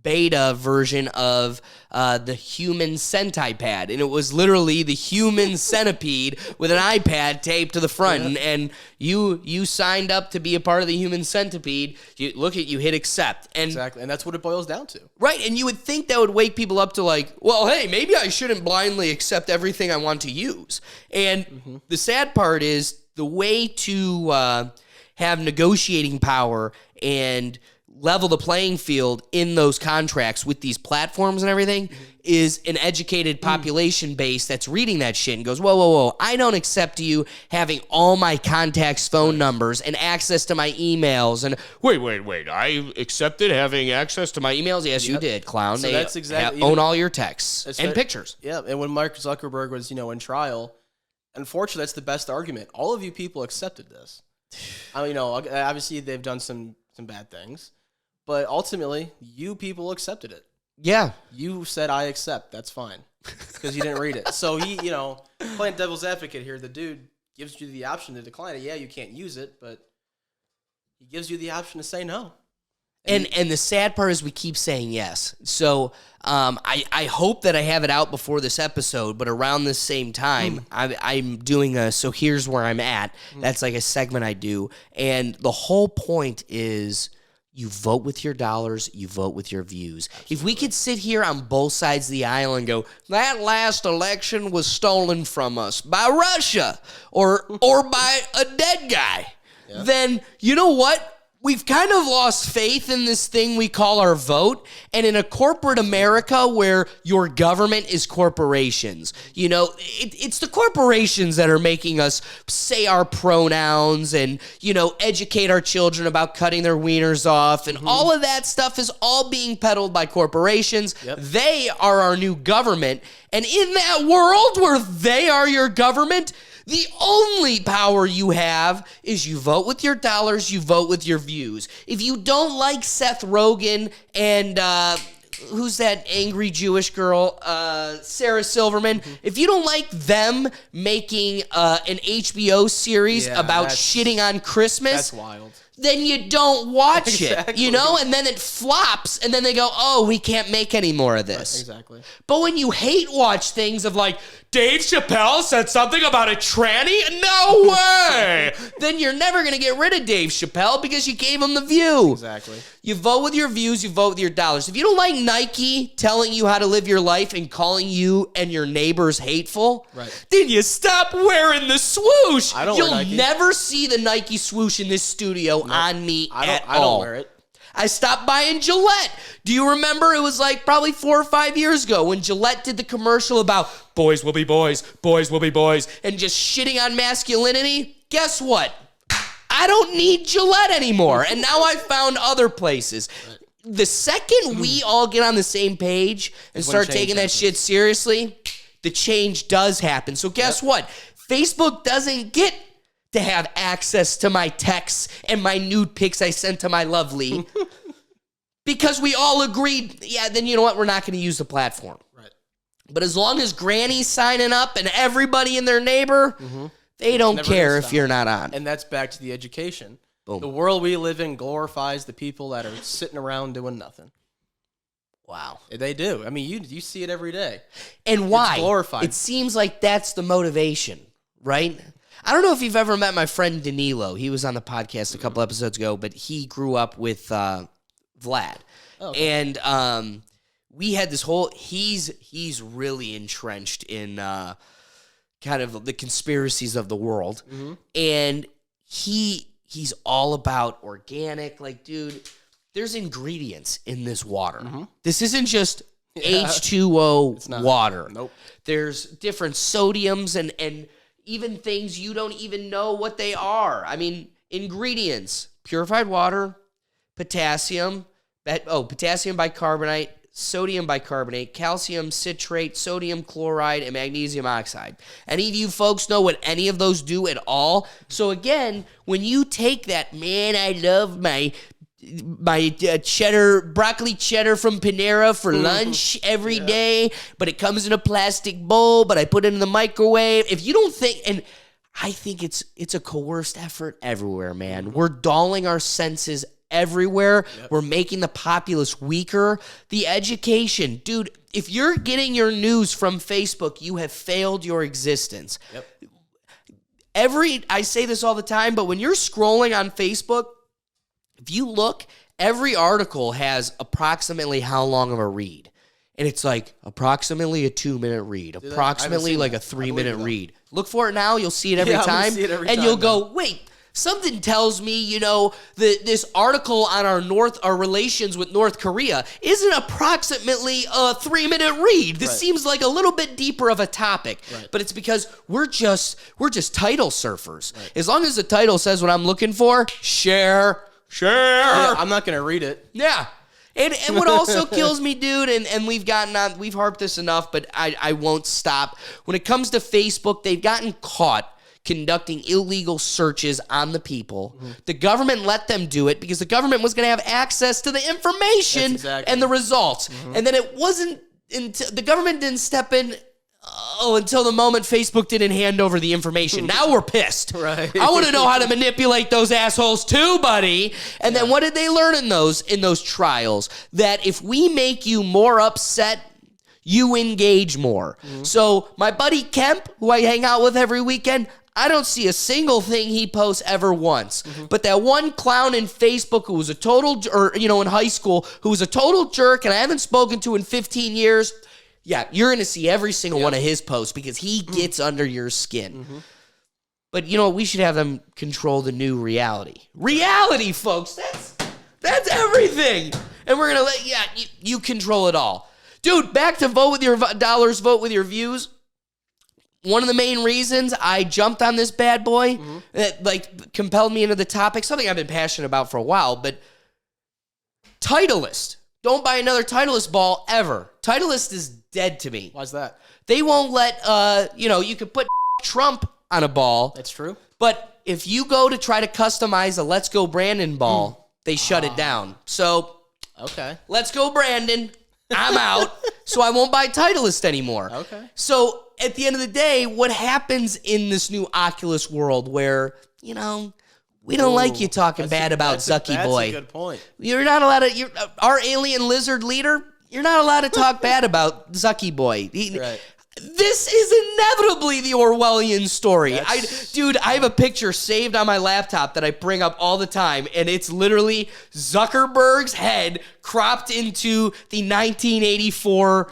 beta version of the human centipad. And it was literally the human centipede with an iPad taped to the front. And you signed up to be a part of the human centipede. You hit accept. And exactly. And that's what it boils down to. Right. And you would think that would wake people up to like, well, hey, maybe I shouldn't blindly accept everything I want to use. And the sad part is the way to have negotiating power and level the playing field in those contracts with these platforms and everything is an educated population base that's reading that shit and goes, whoa, I don't accept you having all my contacts' phone numbers and access to my emails. And wait, I accepted having access to my emails? Yes, you did, clown. So that's exactly own all your texts and pictures. Yeah, and when Mark Zuckerberg was, in trial, unfortunately, that's the best argument. All of you people accepted this. Obviously, they've done some bad things. But ultimately, you people accepted it. Yeah. You said, I accept. That's fine. Because you didn't read it. So he, playing devil's advocate here, the dude gives you the option to decline it. Yeah, you can't use it, but he gives you the option to say no. And the sad part is we keep saying yes. So I hope that I have it out before this episode, but around this same time, I'm doing so here's where I'm at. That's like a segment I do. And the whole point is, you vote with your dollars, you vote with your views. Absolutely. If we could sit here on both sides of the aisle and go, that last election was stolen from us by Russia or by a dead guy, then you know what? We've kind of lost faith in this thing we call our vote. And in a corporate America where your government is corporations, it's the corporations that are making us say our pronouns and, educate our children about cutting their wieners off. And all of that stuff is all being peddled by corporations. Yep. They are our new government. And in that world where they are your government, the only power you have is you vote with your dollars, you vote with your views. If you don't like Seth Rogen and who's that angry Jewish girl? Sarah Silverman. If you don't like them making an HBO series about shitting on Christmas, That's wild. then you don't watch Exactly. it, you know? And then it flops, and then they go, oh, we can't make any more of this. Exactly. But when you hate watch things of like, Dave Chappelle said something about a tranny? No way! Then you're never going to get rid of Dave Chappelle because you gave him the view. Exactly. You vote with your views, you vote with your dollars. If you don't like Nike telling you how to live your life and calling you and your neighbors hateful, then you stop wearing the swoosh. I don't You'll wear Nike. never see the Nike swoosh in this studio on me at all. I don't wear it. I stopped buying Gillette. Do you remember? It was like probably 4 or 5 years ago when Gillette did the commercial about boys will be boys, boys will be boys, and just shitting on masculinity. Guess what? I don't need Gillette anymore. And now I've found other places. The second we all get on the same page and start taking that shit seriously, the change does happen. So guess what? Facebook doesn't get to have access to my texts and my nude pics I sent to my lovely. Because we all agreed, then you know what? We're not going to use the platform. Right. But as long as Granny's signing up and everybody in their neighbor, they don't Never care gonna if stop. you're not on. And that's back to the education. Boom. The world we live in glorifies the people that are sitting around doing nothing. Wow. They do. I mean, you see it every day. And why? It's glorified. It seems like that's the motivation, right? I don't know if you've ever met my friend Danilo. He was on the podcast a couple episodes ago, but he grew up with Vlad. Oh, okay. And we had this whole he's really entrenched in kind of the conspiracies of the world. And he's all about organic. Like, dude, there's ingredients in this water. This isn't just H2O water. Nope. There's different sodiums and even things you don't even know what they are. I mean, ingredients: purified water, potassium, potassium bicarbonate, sodium bicarbonate, calcium citrate, sodium chloride, and magnesium oxide. Any of you folks know what any of those do at all? So again, when you take that, man, I love my broccoli cheddar from Panera for lunch every day, but it comes in a plastic bowl, but I put it in the microwave. If you don't think, and I think it's a coerced effort everywhere, man. We're dulling our senses everywhere. We're making the populace weaker. The education, dude, if you're getting your news from Facebook, you have failed your existence. I say this all the time, but when you're scrolling on Facebook, if you look, every article has approximately how long of a read. And it's like approximately a 2-minute read, approximately like a 3-minute read. Look for it now. You'll see it every time. See it every and time you'll now. go, wait, something tells me, this article on our relations with North Korea isn't approximately a 3-minute read. This seems like a little bit deeper of a topic. But it's because we're just title surfers. As long as the title says what I'm looking for, share. Yeah, I'm not going to read it. Yeah. And what also kills me, dude, and we've harped this enough, but I won't stop. When it comes to Facebook, they've gotten caught conducting illegal searches on the people. The government let them do it because the government was going to have access to the information and the results. And then it wasn't until the government didn't step in until the moment Facebook didn't hand over the information. Now we're pissed. I want to know how to manipulate those assholes too, buddy. And then what did they learn in those trials? That if we make you more upset, you engage more. So my buddy Kemp, who I hang out with every weekend, I don't see a single thing he posts ever once. But that one clown in Facebook who was a total, in high school, who was a total jerk and I haven't spoken to in 15 years, yeah, you're going to see every single one of his posts because he gets under your skin. But we should have them control the new reality. Reality, folks, that's everything. And we're going to let, you control it all. Dude, back to vote with your dollars, vote with your views. One of the main reasons I jumped on this bad boy that compelled me into the topic, something I've been passionate about for a while, but Titleist. Don't buy another Titleist ball ever. Titleist is dead to me. Why's that? They won't let, you could put Trump on a ball. That's true. But if you go to try to customize a Let's Go Brandon ball, they shut it down. So, okay. Let's Go Brandon. I'm out, so I won't buy Titleist anymore. Okay. So at the end of the day, what happens in this new Oculus world where, we don't like you talking bad about Zucky Boy. That's a good point. You're not allowed to, our alien lizard leader, you're not allowed to talk bad about Zucky Boy. Right. This is inevitably the Orwellian story. I have a picture saved on my laptop that I bring up all the time, and it's literally Zuckerberg's head cropped into the 1984.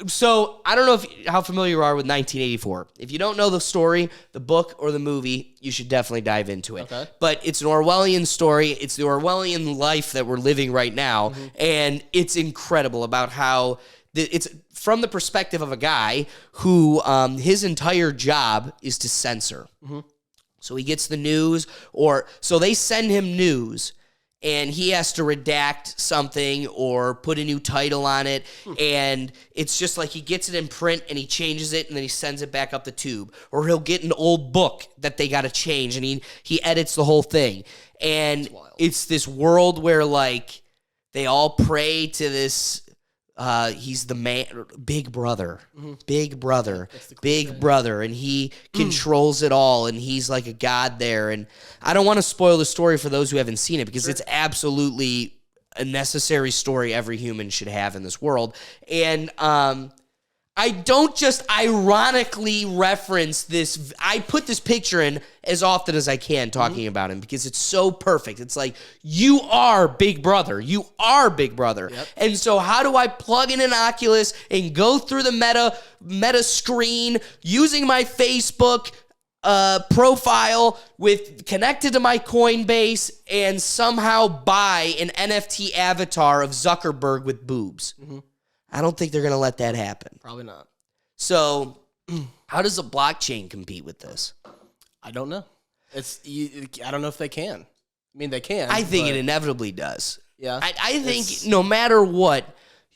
So I don't know how familiar you are with 1984. If you don't know the story, the book, or the movie, you should definitely dive into it. Okay. But it's an Orwellian story. It's the Orwellian life that we're living right now, and it's incredible about how it's from the perspective of a guy who his entire job is to censor. So he gets the news, so they send him news, and he has to redact something or put a new title on it, and it's just like he gets it in print and he changes it and then he sends it back up the tube. Or he'll get an old book that they got to change and he edits the whole thing. And it's this world where like they all pray to this. He's the man, Big Brother, Big Brother, Big Brother, and he controls it all, and he's like a god there. And I don't want to spoil the story for those who haven't seen it because it's absolutely a necessary story every human should have in this world. And I don't just ironically reference this. I put this picture in as often as I can talking about him because it's so perfect. It's like, you are Big Brother. You are Big Brother. Yep. And so how do I plug in an Oculus and go through the meta screen using my Facebook profile connected to my Coinbase and somehow buy an NFT avatar of Zuckerberg with boobs? I don't think they're going to let that happen. Probably not. So how does a blockchain compete with this? I don't know. I don't know if they can. I mean, they can. I think it inevitably does. Yeah. I think no matter what,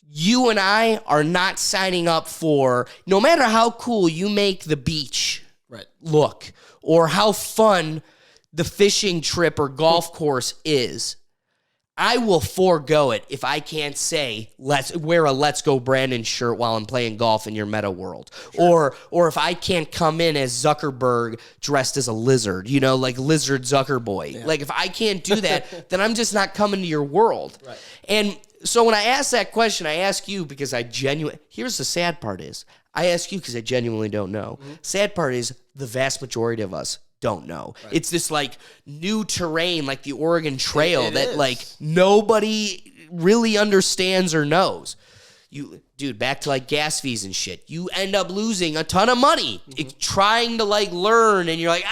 you and I are not signing up for, no matter how cool you make the beach look or how fun the fishing trip or golf course is, I will forego it if I can't say let's wear a Let's Go Brandon shirt while I'm playing golf in your meta world. Sure. Or if I can't come in as Zuckerberg dressed as a lizard, like Lizard Zuckerboy. Yeah. Like if I can't do that, then I'm just not coming to your world. Right. And so when I ask that question, I ask you because here's the sad part is, I ask you because I genuinely don't know. Sad part is the vast majority of us don't know. Right. It's this like new terrain, like the Oregon Trail that like nobody really understands or knows. Dude, back to like gas fees and shit. You end up losing a ton of money trying to like learn, and you're like,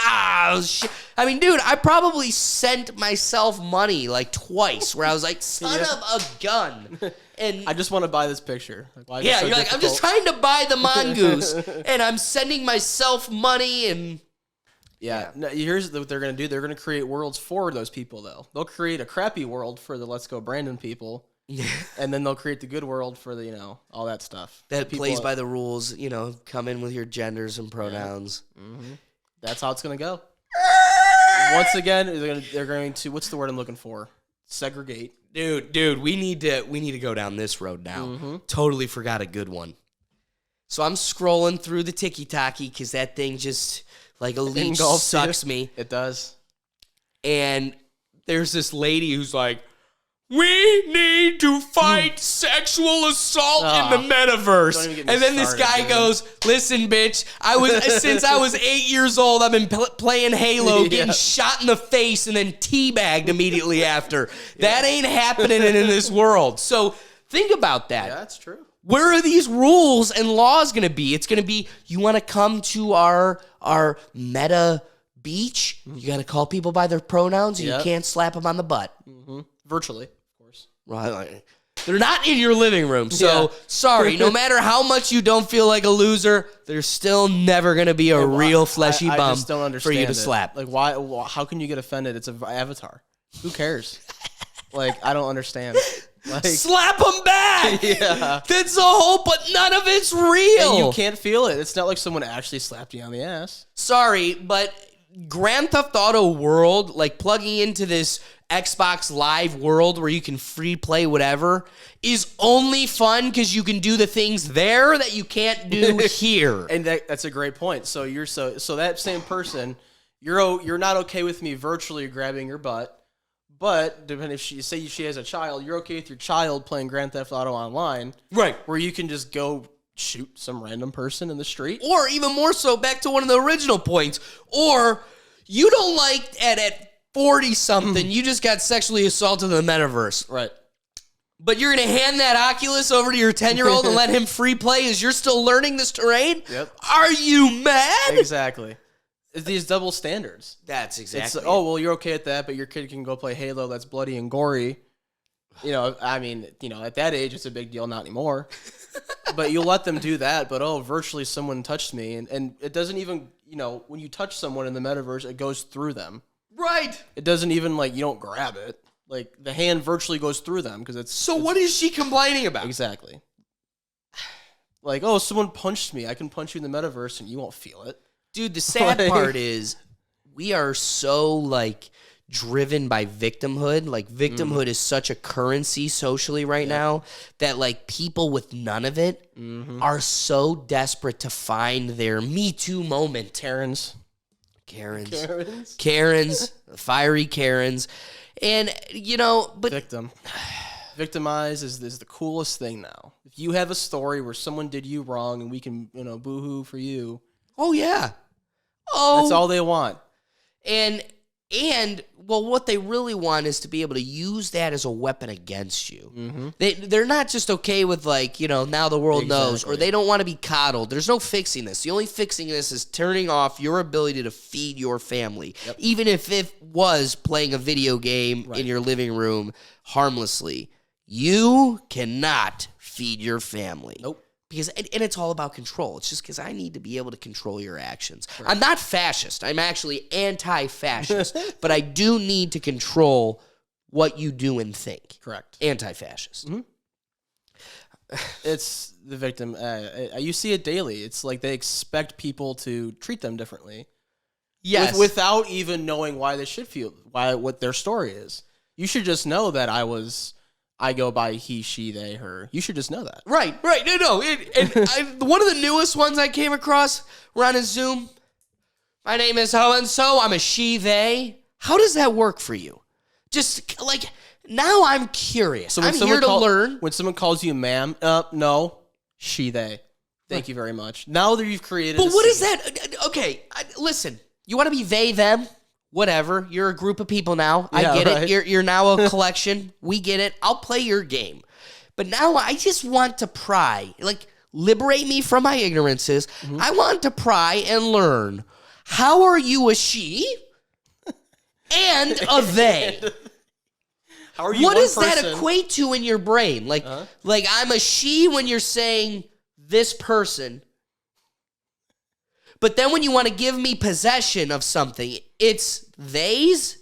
shit. I mean, dude, I probably sent myself money like twice where I was like, son of a gun. And I just want to buy this picture. Like, you're like, I'm just trying to buy the mongoose, and I'm sending myself money and. Yeah. No, here's what they're going to do. They're going to create worlds for those people, though. They'll create a crappy world for the Let's Go Brandon people, and then they'll create the good world for the, all that stuff. That plays by the rules, come in with your genders and pronouns. Yeah. That's how it's going to go. Once again, they're going to, what's the word I'm looking for? Segregate. Dude, we need to go down this road now. Totally forgot a good one. So I'm scrolling through the tiki-taki because that thing just... like a leech sucks me. It does. And there's this lady who's like, we need to fight sexual assault in the metaverse. And then this guy goes, listen, bitch, since I was 8 years old, I've been playing Halo, getting shot in the face and then teabagged immediately after. That ain't happening in this world. So think about that. Yeah, that's true. Where are these rules and laws going to be? It's going to be, you want to come to our meta beach? You got to call people by their pronouns, and you can't slap them on the butt. Virtually, of course. Right. They're not in your living room, so sorry. No matter how much you don't feel like a loser, there's still never going to be a real fleshy bum just don't understand for you to slap. Like, why? How can you get offended? It's an avatar. Who cares? Like, I don't understand. Like, slap them back. Yeah, that's the whole. But none of it's real. And you can't feel it. It's not like someone actually slapped you on the ass. Sorry, but Grand Theft Auto world, like plugging into this Xbox Live world where you can free play whatever, is only fun because you can do the things there that you can't do here. And that's a great point. So so that same person, you're not okay with me virtually grabbing your butt, but depending if she has a child, you're okay with your child playing Grand Theft Auto online, right? Where you can just go shoot some random person in the street, or even more so, back to one of the original points, or you don't like at 40 something, you just got sexually assaulted in the metaverse, right? But you're going to hand that Oculus over to your 10-year-old and let him free play as you're still learning this terrain? Yep. Are you mad? Exactly. It's these double standards. That's exactly. It's, oh, well, you're okay with that, but your kid can go play Halo that's bloody and gory. You know, I mean, you know, at that age, it's a big deal. Not anymore. But you'll let them do that. But, oh, virtually someone touched me. And it doesn't even, you know, when you touch someone in the metaverse, it goes through them. Right. It doesn't even, like, you don't grab it. Like, the hand virtually goes through them because it's... So what is she complaining about? Exactly. Like, oh, someone punched me. I can punch you in the metaverse and you won't feel it. Dude, the sad part is we are so, like, driven by victimhood. Like, victimhood is such a currency socially right now that, like, people with none of it are so desperate to find their Me Too moment. Karens. Fiery Karens. And, you know, but... Victimize is the coolest thing now. If you have a story where someone did you wrong and we can, you know, boo-hoo for you. Oh, yeah. Oh. That's all they want. And well, what they really want is to be able to use that as a weapon against you. They're not just okay with, like, you know, now the world knows, or they don't want to be coddled. There's no fixing this. The only fixing this is turning off your ability to feed your family, even if it was playing a video game in your living room harmlessly. You cannot feed your family. Nope. Because, and it's all about control. It's just because I need to be able to control your actions. Right. I'm not fascist. I'm actually anti-fascist. But I do need to control what you do and think. Correct. Anti-fascist. It's the victim. You see it daily. It's like they expect people to treat them differently. Yes. Without even knowing why they should feel, what their story is. You should just know that I go by he, she, they, her. You should just know that. Right. No. One of the newest ones I came across, we're on a Zoom. My name is so-and-so. I'm a she, they. How does that work for you? Just, like, now I'm curious. So I'm here to learn. When someone calls you ma'am, no, she, they. Thank you very much. Now that you've created But what is that? Okay, listen. You want to be they, them? Whatever, you're a group of people now. I get it. You're now a collection. We get it. I'll play your game. But now I just want to pry. Like, liberate me from my ignorances. I want to pry and learn. How are you a she and a they? How are you what one does person? That equate to in your brain? Like I'm a she when you're saying this person. But then when you want to give me possession of something, it's they's?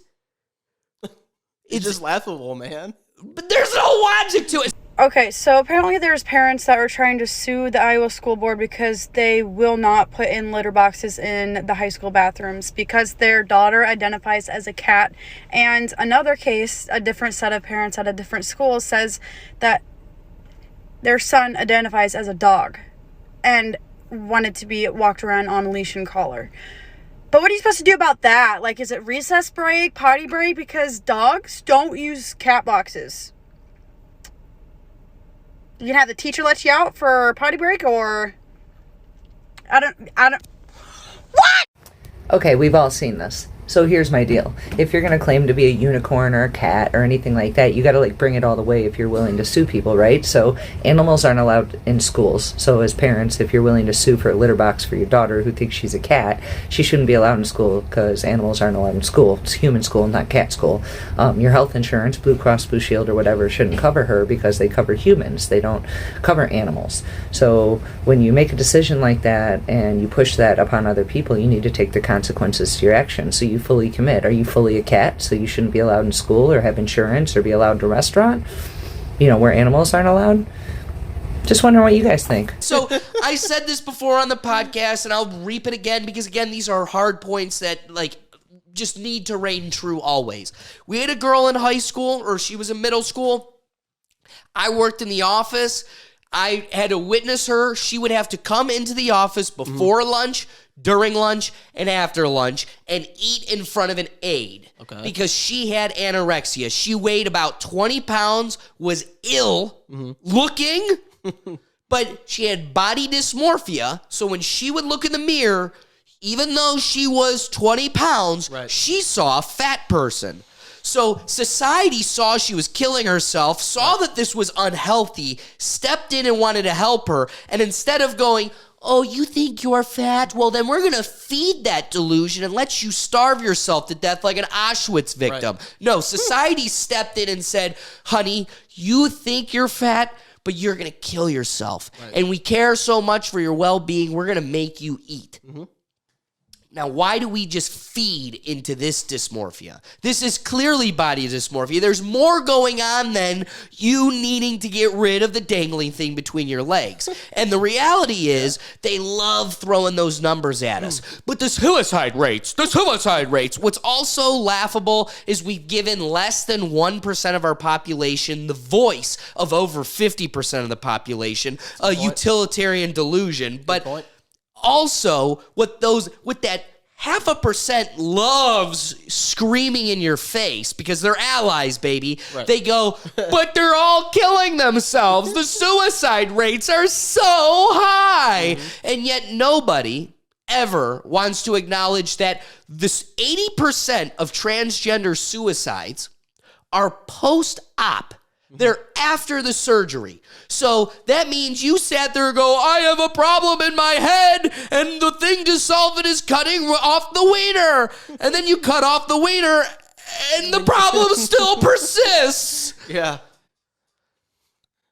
It's just laughable, man. But there's no logic to it. Okay, so apparently there's parents that are trying to sue the Iowa school board because they will not put in litter boxes in the high school bathrooms because their daughter identifies as a cat. And another case, a different set of parents at a different school says that their son identifies as a dog and wanted to be walked around on a leash and collar. But what are you supposed to do about that? Like, is it recess break, potty break? Because dogs don't use cat boxes. You can have the teacher let you out for potty break, or I don't. What? Okay, we've all seen this. So here's my deal. If you're going to claim to be a unicorn or a cat or anything like that, you got to bring it all the way if you're willing to sue people, right? So animals aren't allowed in schools. So as parents, if you're willing to sue for a litter box for your daughter who thinks she's a cat, she shouldn't be allowed in school because animals aren't allowed in school. It's human school, not cat school. Your health insurance, Blue Cross Blue Shield or whatever, shouldn't cover her because they cover humans. They don't cover animals. So when you make a decision like that and you push that upon other people, you need to take the consequences to your actions. So you fully commit. Are you fully a cat, so you shouldn't be allowed in school or have insurance or be allowed in a restaurant, where animals aren't allowed? Just wondering what you guys think. So I said this before on the podcast, and I'll reap it again because, again, these are hard points that, like, just need to reign true always. We had a girl in high school, or she was in middle school. I worked in the office. I had to witness her. She would have to come into the office before lunch, during lunch, and after lunch, and eat in front of an aide. Okay. Because she had anorexia. She weighed about 20 pounds, was ill looking, but she had body dysmorphia. So when she would look in the mirror, even though she was 20 pounds, she saw a fat person. So society saw she was killing herself, saw that this was unhealthy, stepped in and wanted to help her. And instead of going, oh, you think you're fat? Well, then we're going to feed that delusion and let you starve yourself to death like an Auschwitz victim. No, society stepped in and said, honey, you think you're fat, but you're going to kill yourself. And we care so much for your well-being, we're going to make you eat. Now, why do we just feed into this dysmorphia? This is clearly body dysmorphia. There's more going on than you needing to get rid of the dangling thing between your legs. And the reality is they love throwing those numbers at us. But the suicide rates. What's also laughable is we've given less than 1% of our population the voice of over 50% of the population, a utilitarian delusion. But also, with that 0.5% loves screaming in your face because they're allies, baby. They go, but they're all killing themselves. The suicide rates are so high. And yet nobody ever wants to acknowledge that this 80% of transgender suicides are post-op. They're after the surgery. So that means you sat there and go, I have a problem in my head, and the thing to solve it is cutting off the wiener. And then you cut off the wiener, and the problem still persists. Yeah.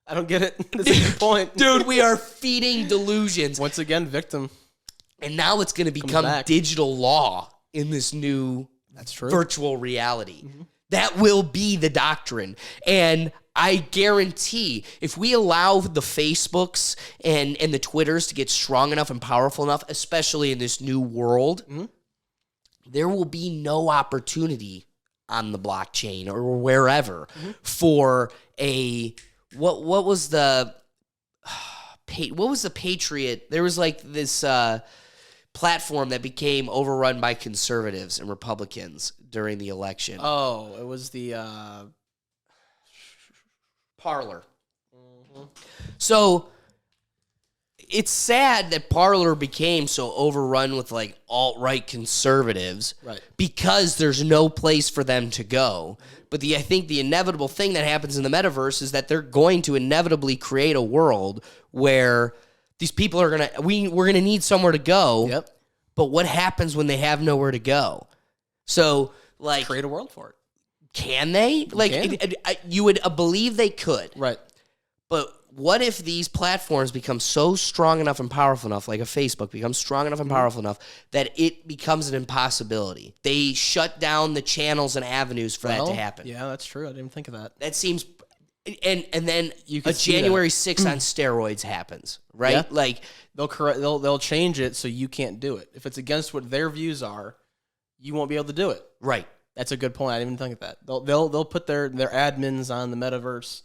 I don't get it. That's a good point. Dude, we are feeding delusions. Once again, victim. And now it's going to become digital law in this new virtual reality. That will be the doctrine. And I guarantee if we allow the Facebooks and the Twitters to get strong enough and powerful enough, especially in this new world, there will be no opportunity on the blockchain or wherever for a what was the Patriot? There was like this platform that became overrun by conservatives and Republicans during the election. Oh, it was the Parler. So it's sad that Parler became so overrun with like alt-right conservatives because there's no place for them to go. But I think the inevitable thing that happens in the metaverse is that they're going to inevitably create a world where these people are we're gonna need somewhere to go. But what happens when they have nowhere to go? So like create a world for it. Can they? You would believe they could. Right. But what if these platforms become so strong enough and powerful enough, like a Facebook becomes strong enough and powerful enough, that it becomes an impossibility? They shut down the channels and avenues for that to happen. Yeah, that's true. I didn't even think of that. That seems... And then a January 6th on steroids happens, right? Yeah. Like they'll change it so you can't do it. If it's against what their views are, you won't be able to do it. Right. That's a good point. I didn't even think of that. They'll put their admins on the metaverse.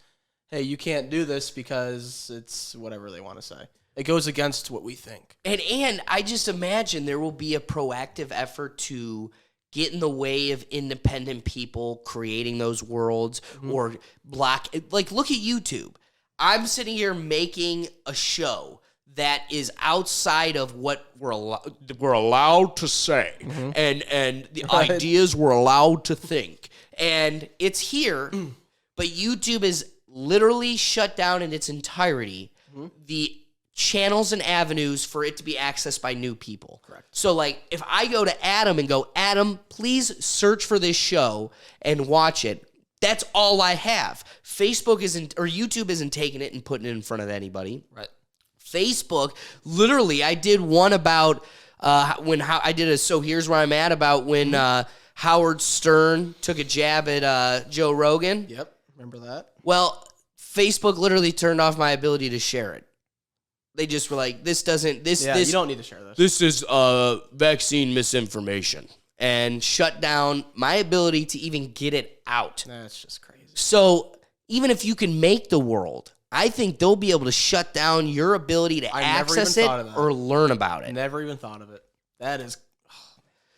Hey, you can't do this because it's whatever they want to say. It goes against what we think. And I just imagine there will be a proactive effort to get in the way of independent people creating those worlds or block. Like, look at YouTube. I'm sitting here making a show that is outside of what we're allowed to say and the ideas we're allowed to think. And it's here, but YouTube is literally shut down in its entirety the channels and avenues for it to be accessed by new people. Correct. So, like, if I go to Adam and go, Adam, please search for this show and watch it, that's all I have. YouTube isn't taking it and putting it in front of anybody. Right. Facebook, literally, I did one about So Here's Where I'm At about when Howard Stern took a jab at Joe Rogan. Yep, remember that. Well, Facebook literally turned off my ability to share it. They just were like, this doesn't, this, Yeah, this. you don't need to share this. This is vaccine misinformation. And shut down my ability to even get it out. That's just crazy. So even if you can make the world, I think they'll be able to shut down your ability to access it or learn about it. Never even thought of it. That is...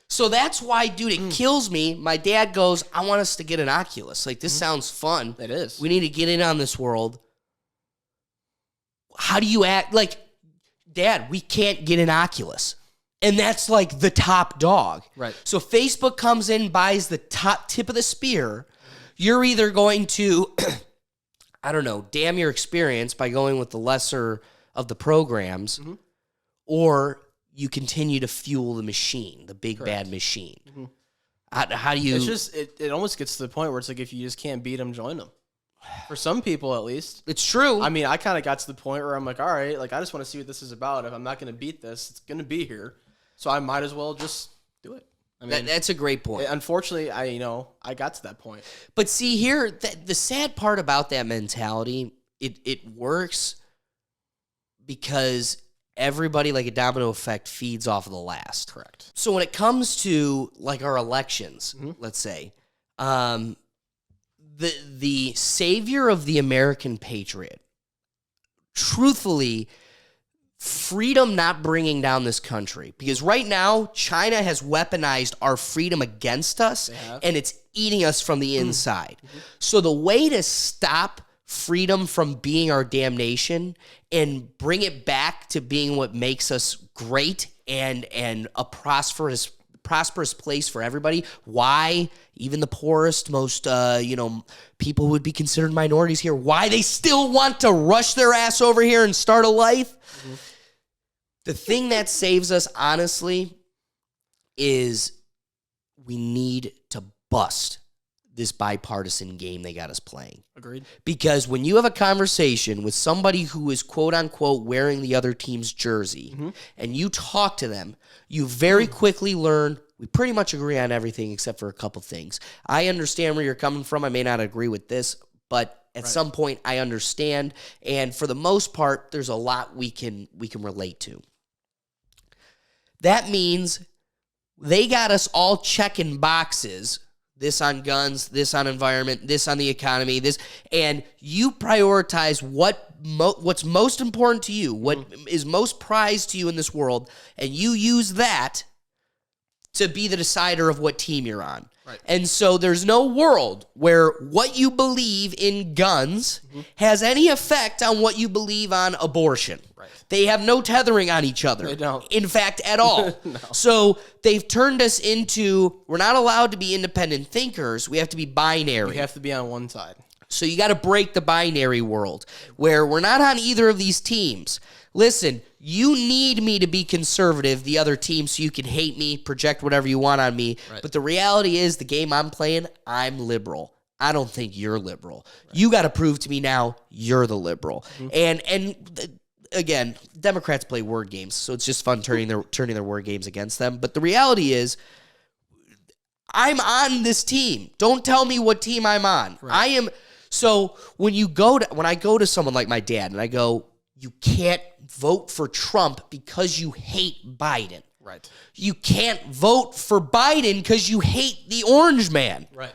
So that's why, dude, it kills me. My dad goes, I want us to get an Oculus. Like, this sounds fun. It is. We need to get in on this world. How do you act? Like, Dad, we can't get an Oculus. And that's like the top dog. Right. So Facebook comes in, buys the top tip of the spear. You're either going to, I don't know, damn your experience by going with the lesser of the programs, or you continue to fuel the machine, the big bad machine. How do you... It's just, it almost gets to the point where it's like, if you just can't beat them, join them. For some people, at least. It's true. I mean, I kind of got to the point where I'm like, all right, like, I just want to see what this is about. If I'm not going to beat this, it's going to be here. So I might as well just do it. I mean, that's a great point. Unfortunately, I got to that point. But see here, the sad part about that mentality, it works because everybody, like a domino effect, feeds off of the last. Correct. So when it comes to like our elections, let's say, the savior of the American patriot, truthfully, freedom not bringing down this country. Because right now, China has weaponized our freedom against us, and it's eating us from the inside. So the way to stop freedom from being our damnation and bring it back to being what makes us great and a prosperous place for everybody, why even the poorest, most people who would be considered minorities here, why they still want to rush their ass over here and start a life. The thing that saves us, honestly, is we need to bust this bipartisan game they got us playing. Agreed. Because when you have a conversation with somebody who is quote-unquote wearing the other team's jersey, and you talk to them, you very quickly learn we pretty much agree on everything except for a couple things. I understand where you're coming from. I may not agree with this, but at some point I understand. And for the most part, there's a lot we can relate to. That means they got us all checking boxes. This on guns, this on environment, this on the economy, this, and you prioritize what's most important to you, what is most prized to you in this world, and you use that to be the decider of what team you're on. Right. And so there's no world where what you believe in guns has any effect on what you believe on abortion. Right. They have no tethering on each other. They don't. In fact, at all. No. So they've turned us into, we're not allowed to be independent thinkers. We have to be binary. We have to be on one side. So you got to break the binary world where we're not on either of these teams. Listen, you need me to be conservative, the other team, so you can hate me, project whatever you want on me. Right. But the reality is, the game I'm playing, I'm liberal. I don't think you're liberal. Right. You got to prove to me now you're the liberal. And again, Democrats play word games, so it's just fun turning their word games against them. But the reality is, I'm on this team. Don't tell me what team I'm on. Right. I am. So when I go to someone like my dad and I go, you can't vote for Trump because you hate Biden. Right. You can't vote for Biden because you hate the orange man. Right.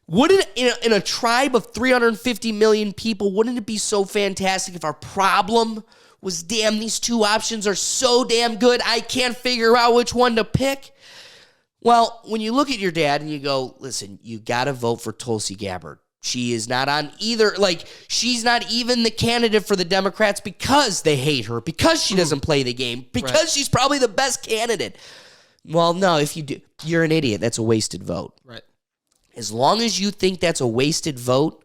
Wouldn't in a tribe of 350 million people, wouldn't it be so fantastic if our problem was, damn, these two options are so damn good, I can't figure out which one to pick? Well, when you look at your dad and you go, listen, you got to vote for Tulsi Gabbard. She is not on either, she's not even the candidate for the Democrats because they hate her, because she doesn't play the game, because she's probably the best candidate. Well, no, if you do, you're an idiot. That's a wasted vote. Right. As long as you think that's a wasted vote,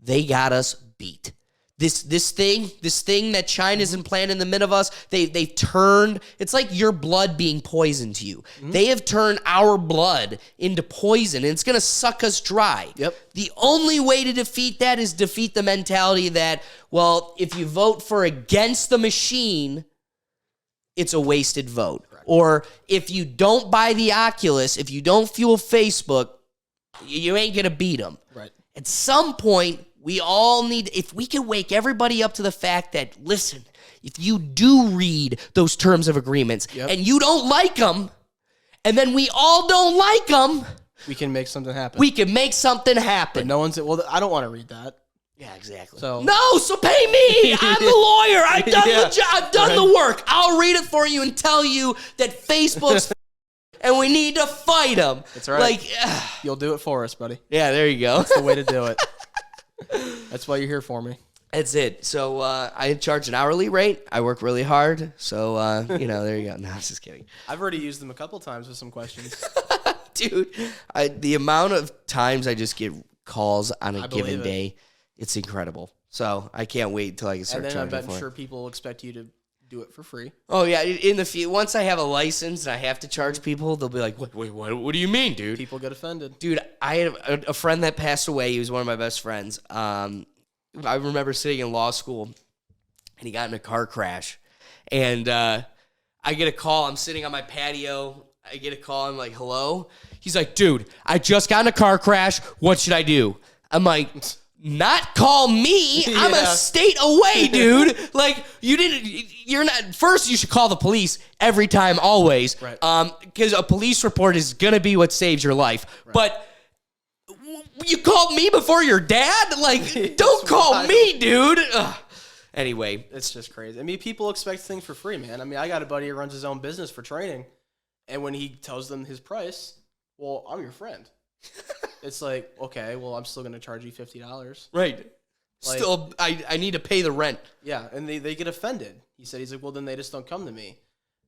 they got us beat. This thing that China's implanted in the mid of us, they've turned, it's like your blood being poisoned to you. They have turned our blood into poison, and it's going to suck us dry. Yep. The only way to defeat that is defeat the mentality that, well, if you vote for against the machine, it's a wasted vote. Correct. Or if you don't buy the Oculus, if you don't fuel Facebook, you ain't going to beat them. Right. At some point, We all need, if we can wake everybody up to the fact that, listen, if you do read those terms of agreements and you don't like them, and then we all don't like them, we can make something happen. We can make something happen. But no one's, well, I don't want to read that. Yeah, exactly. So pay me. I'm the lawyer. I've done the job. I've done the work. I'll read it for you and tell you that Facebook's and we need to fight them. That's right. You'll do it for us, buddy. Yeah, there you go. That's the way to do it. That's why you're here for me. That's it. So I charge an hourly rate. I work really hard. So, there you go. No, I'm just kidding. I've already used them a couple times with some questions. Dude, the amount of times I just get calls on a given day, it's incredible. So I can't wait until I can start charging for it. And then I'm sure people expect you to do it for free. Oh, yeah. Once I have a license and I have to charge people, they'll be like, what do you mean, dude? People get offended. Dude, I had a friend that passed away. He was one of my best friends. I remember sitting in law school, and he got in a car crash. And I get a call. I'm sitting on my patio. I get a call. I'm like, hello? He's like, dude, I just got in a car crash. What should I do? I'm like, not call me. I'm a state away, dude. Like, you're not, first you should call the police every time, always. Right. Because a police report is going to be what saves your life. Right. But you called me before your dad? Like, don't call me, dude. Ugh. Anyway. It's just crazy. I mean, people expect things for free, man. I mean, I got a buddy who runs his own business for training. And when he tells them his price, well, I'm your friend. It's like, okay, well, I'm still going to charge you $50. Right. Like, still, I need to pay the rent. Yeah, and they get offended. He's like, well, then they just don't come to me.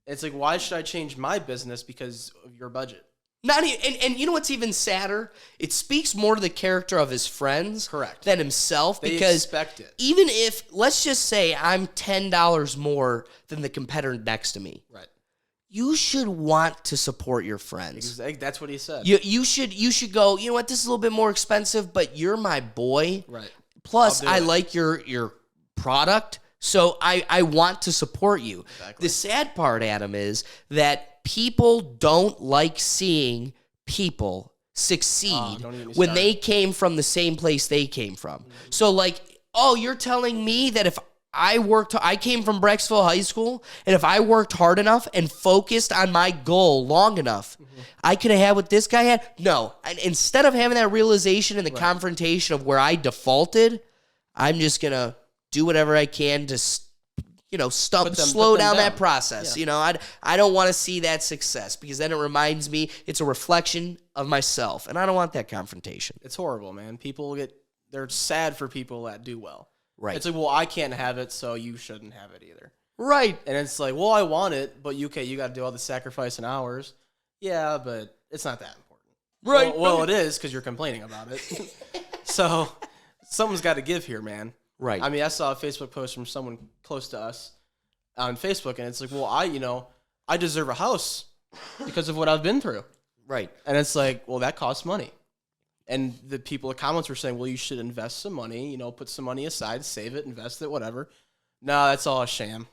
And it's like, why should I change my business because of your budget? Not even, and you know what's even sadder? It speaks more to the character of his friends than himself. They because expect it. Even if, let's just say I'm $10 more than the competitor next to me. Right. You should want to support your friends. That's what he said. You should go, you know what, this is a little bit more expensive, but you're my boy. Right. Plus, I like your product, so I want to support you. Exactly. The sad part, Adam, is that people don't like seeing people succeed when they came from the same place they came from. Mm-hmm. So, like, you're telling me that if I came from Brecksville High School, and if I worked hard enough and focused on my goal long enough, I could have had what this guy had? No. Instead of having that realization and the confrontation of where I defaulted, I'm just going to do whatever I can to, slow down that process. Yeah. I don't want to see that success because then it reminds me it's a reflection of myself, and I don't want that confrontation. It's horrible, man. They're sad for people that do well. Right. It's like, well, I can't have it, so you shouldn't have it either. Right. And it's like, well, I want it, but you got to do all the sacrifice and hours. Yeah, but it's not that important. Right. Well, it is because you're complaining about it. So someone's got to give here, man. Right. I mean, I saw a Facebook post from someone close to us on Facebook, and it's like, well, I deserve a house because of what I've been through. Right. And it's like, well, that costs money. And the comments were saying, well, you should invest some money, put some money aside, save it, invest it, whatever. No, that's all a sham.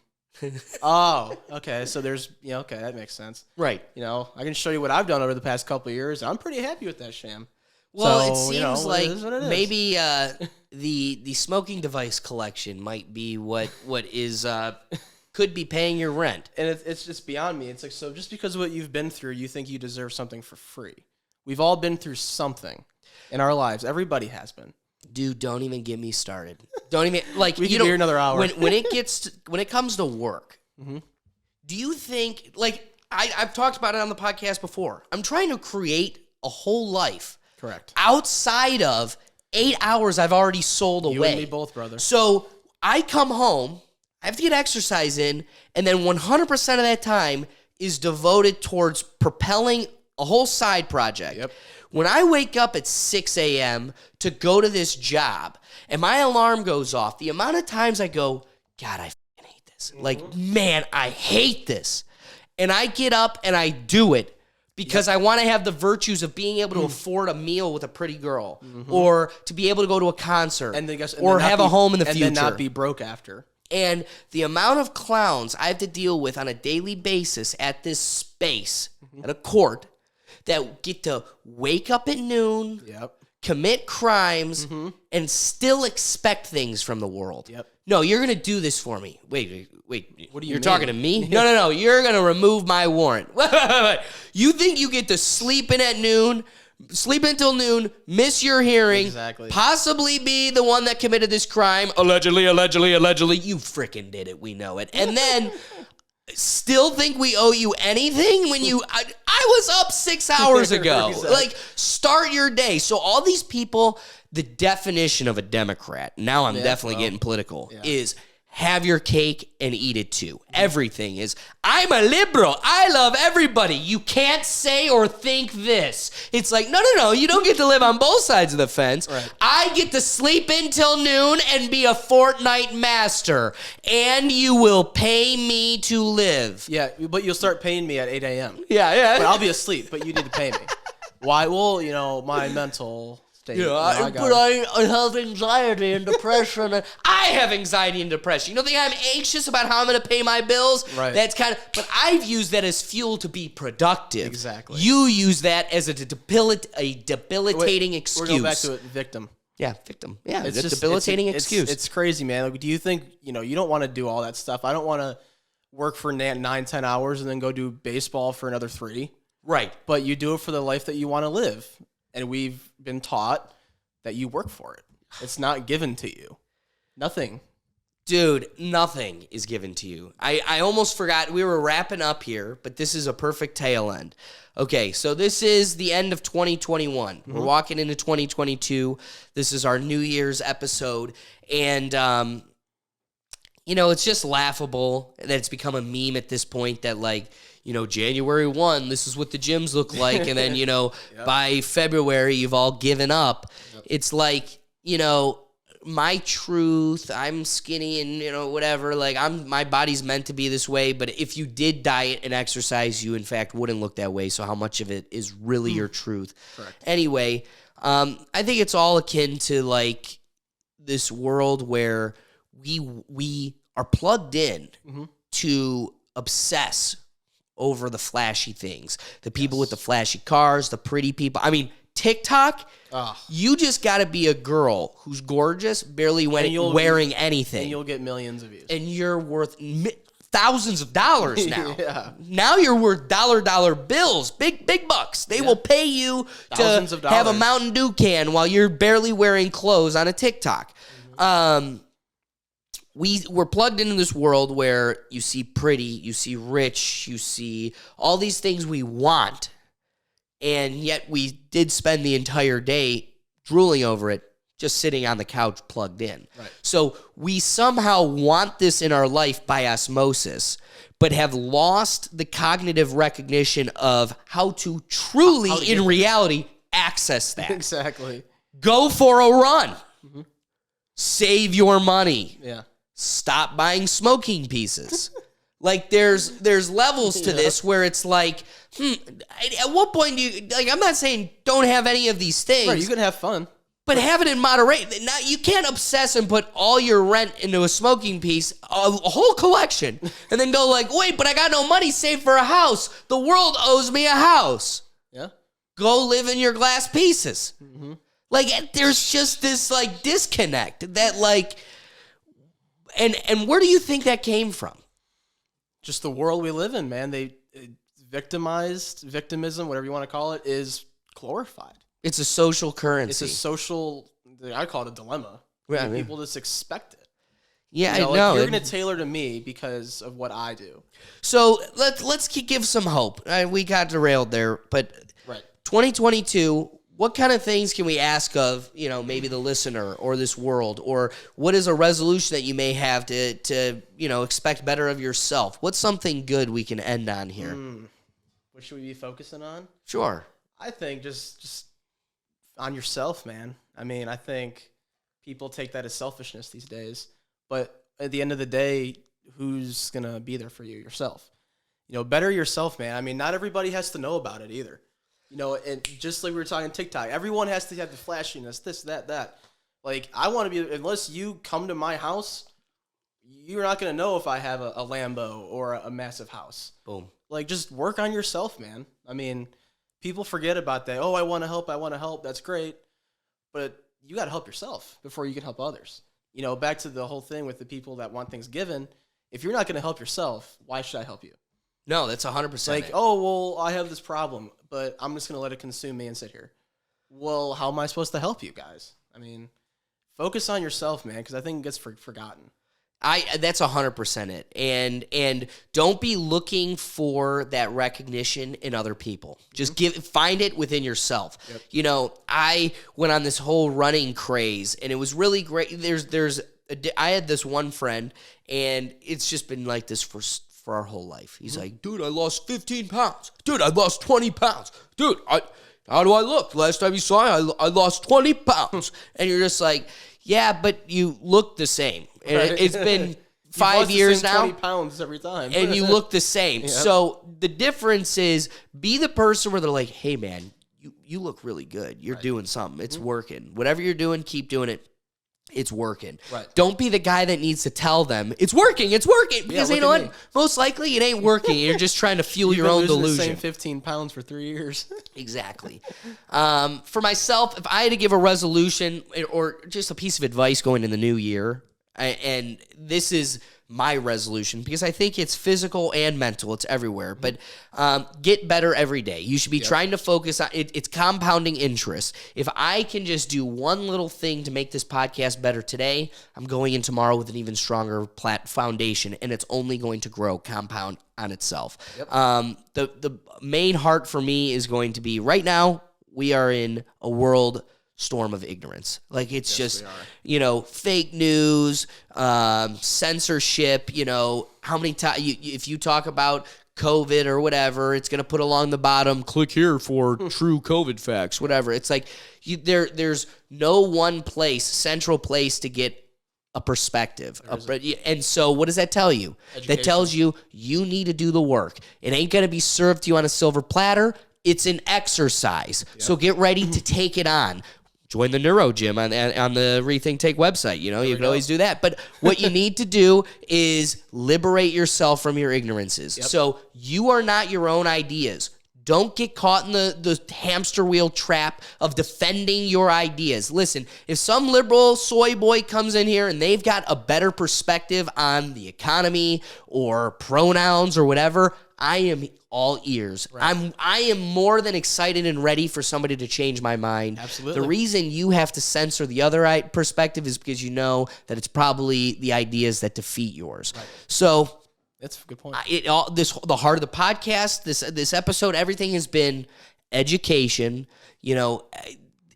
Oh, okay. So there's, okay, that makes sense. Right. I can show you what I've done over the past couple of years. I'm pretty happy with that sham. Well, so, it seems like maybe the smoking device collection might be what is could be paying your rent. And it's just beyond me. It's like, so just because of what you've been through, you think you deserve something for free. We've all been through something in our lives. Everybody has been. Dude, don't even get me started. Don't even we can be here another hour. when it comes to work, do you think I've talked about it on the podcast before? I'm trying to create a whole life. Correct. Outside of 8 hours I've already sold away. You and me both, brother. So I come home, I have to get exercise in, and then 100% of that time is devoted towards propelling a whole side project. Yep. When I wake up at 6 a.m. to go to this job and my alarm goes off, the amount of times I go, God, I fucking hate this. Like, man, I hate this. And I get up and I do it because I want to have the virtues of being able to afford a meal with a pretty girl or to be able to go to a concert or have a home in the future. And then not be broke after. And the amount of clowns I have to deal with on a daily basis at this space, at a court, that get to wake up at noon, commit crimes, and still expect things from the world. Yep. No, you're going to do this for me. Wait. What do you You're mean? talking to me? No. You're going to remove my warrant. Wait. You think you get to sleep in until noon, miss your hearing, Exactly. possibly be the one that committed this crime, allegedly. You freaking did it. We know it. And then still think we owe you anything when I was up 6 hours ago. Exactly. Like, start your day. So all these people, the definition of a Democrat, now I'm definitely getting political, is have your cake and eat it too. Everything is, I'm a liberal. I love everybody. You can't say or think this. It's like, no. You don't get to live on both sides of the fence. Right. I get to sleep until noon and be a Fortnite master. And you will pay me to live. Yeah, but you'll start paying me at 8 a.m. Yeah. But I'll be asleep, but you need to pay me. Why? Well, my mental state. I have anxiety and depression. I have anxiety and depression. You don't think I'm anxious about how I'm going to pay my bills? Right. That's but I've used that as fuel to be productive. Exactly. You use that as a debilitating excuse. We're going back to it, victim. Yeah, victim. Yeah, It's it's a just debilitating excuse. It's crazy, man. Like, do you think you don't want to do all that stuff? I don't want to work for 9-10 hours and then go do baseball for another 3. Right. But you do it for the life that you want to live. And we've been taught that you work for it. It's not given to you. Nothing. Dude, nothing is given to you. I almost forgot. We were wrapping up here, but this is a perfect tail end. Okay, so this is the end of 2021. We're walking into 2022. This is our New Year's episode. And, it's just laughable that it's become a meme at this point that, January 1, this is what the gyms look like. And then, by February, you've all given up. Yep. It's like, my truth, I'm skinny and, whatever. My body's meant to be this way. But if you did diet and exercise, you, in fact, wouldn't look that way. So how much of it is really your truth? Correct. Anyway, I think it's all akin to, this world where we are plugged in to obsess over the flashy things, the people with the flashy cars, the pretty people. I mean, TikTok, you just got to be a girl who's gorgeous, barely wearing anything. And you'll get millions of views. And you're worth thousands of dollars now. Yeah. Now you're worth dollar bills, big bucks. They will pay you Thousands of to have a dollars. Mountain Dew can while you're barely wearing clothes on a TikTok. We're plugged into this world where you see pretty, you see rich, you see all these things we want, and yet we did spend the entire day drooling over it, just sitting on the couch plugged in. Right. So we somehow want this in our life by osmosis, but have lost the cognitive recognition of how to truly, in reality, access that. Exactly. Go for a run. Save your money. Yeah. Stop buying smoking pieces. There's levels to this where it's like, at what point do you, I'm not saying don't have any of these things. Right, you can have fun. But have it in moderation. Now, you can't obsess and put all your rent into a smoking piece, a whole collection, and then go wait, but I got no money saved for a house. The world owes me a house. Yeah. Go live in your glass pieces. There's just this, disconnect that, and where do you think that came from? Just the world we live in, man. Victimism, whatever you want to call it, is glorified. It's a social currency. It's a social, I call it a dilemma. Yeah, people just expect it. Yeah, I know. You're going to tailor to me because of what I do. So let's give some hope. We got derailed there, but right. 2022, what kind of things can we ask of, maybe the listener or this world? Or what is a resolution that you may have to expect better of yourself? What's something good we can end on here? What should we be focusing on? Sure. I think just on yourself, man. I mean, I think people take that as selfishness these days. But at the end of the day, who's going to be there for you? Yourself. Better yourself, man. I mean, not everybody has to know about it either. And just like we were talking TikTok, everyone has to have the flashiness, this, that. I want to be, unless you come to my house, you're not going to know if I have a Lambo or a massive house. Boom. Just work on yourself, man. I mean, people forget about that. Oh, I want to help. That's great. but you got to help yourself before you can help others. You know, back to the whole thing with the people that want things given. If you're not going to help yourself, why should I help you? No, that's 100%. Like, oh, well, I have this problem, but I'm just going to let it consume me and sit here. Well, how am I supposed to help you guys? I mean, focus on yourself, man, because I think it gets forgotten. That's 100% it. And don't be looking for that recognition in other people. Just find it within yourself. Yep. You know, I went on this whole running craze, and it was really great. I had this one friend, and it's just been like this for our whole life. He's like, dude, I lost 15 pounds. Dude, I lost 20 pounds. Dude, how do I look? Last time you saw me, I lost 20 pounds. And you're just like, yeah, but you look the same. And it's been 5 years now. 20 pounds every time. And you look the same. Yep. So the difference is be the person where they're like, hey, man, you look really good. You're doing something. It's working. Whatever you're doing, keep doing it. It's working. Right. Don't be the guy that needs to tell them it's working. Because you know what? Most likely it ain't working. You're just trying to fuel your own delusion. The same 15 pounds for 3 years. Exactly. For myself, if I had to give a resolution or just a piece of advice going in the new year, and this is my resolution because I think it's physical and mental. It's everywhere. But get better every day. You should be trying to focus on it. It's compounding interest. If I can just do one little thing to make this podcast better today, I'm going in tomorrow with an even stronger foundation, and it's only going to grow, compound on itself. Yep. The main heart for me is going to be right now, we are in a world storm of ignorance. Like it's just, you know, fake news, censorship, you know, how many times, if you talk about COVID or whatever, it's going to put along the bottom, click here for true COVID facts, whatever. It's like there's no one central place to get a perspective. And so what does that tell you? Education. That tells you need to do the work. It ain't going to be served to you on a silver platter. It's an exercise. Yep. So get ready to take it on. Join the Neuro Gym on the Rethink Take website. You know, you can always do that. But what you need to do is liberate yourself from your ignorances. Yep. So you are not your own ideas. Don't get caught in the hamster wheel trap of defending your ideas. Listen, if some liberal soy boy comes in here and they've got a better perspective on the economy or pronouns or whatever, I am all ears. Right. I am more than excited and ready for somebody to change my mind. Absolutely. The reason you have to censor the other perspective is because you know that it's probably the ideas that defeat yours. Right. So that's a good point. The heart of the podcast, this episode, everything has been education. You know,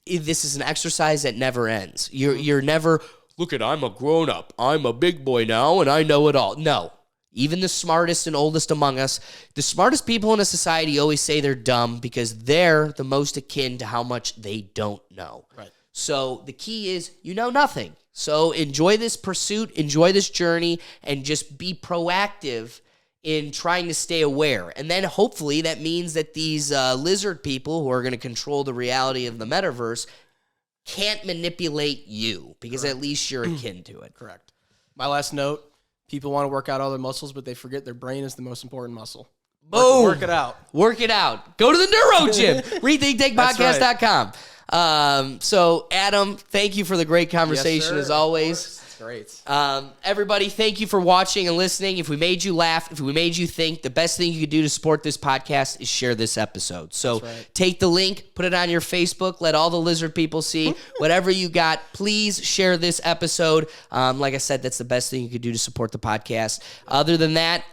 this is an exercise that never ends. You're never, look at, I'm a grown up. I'm a big boy now and I know it all. No. Even the smartest and oldest among us, the smartest people in a society always say they're dumb because they're the most akin to how much they don't know. Right. So the key is you know nothing. So enjoy this pursuit, enjoy this journey, and just be proactive in trying to stay aware. And then hopefully that means that these lizard people who are going to control the reality of the metaverse can't manipulate you because at least you're akin to it. Correct. My last note. People want to work out all their muscles, but they forget their brain is the most important muscle. Boom. Work it out. Work it out. Go to the Neuro Gym. RethinkTakePodcast.com. So, Adam, thank you for the great conversation as always. Great. Everybody, thank you for watching and listening. If we made you laugh, if we made you think, the best thing you could do to support this podcast is share this episode. So take the link, put it on your Facebook, let all the lizard people see. Whatever you got, please share this episode. Like I said, that's the best thing you could do to support the podcast. Other than that,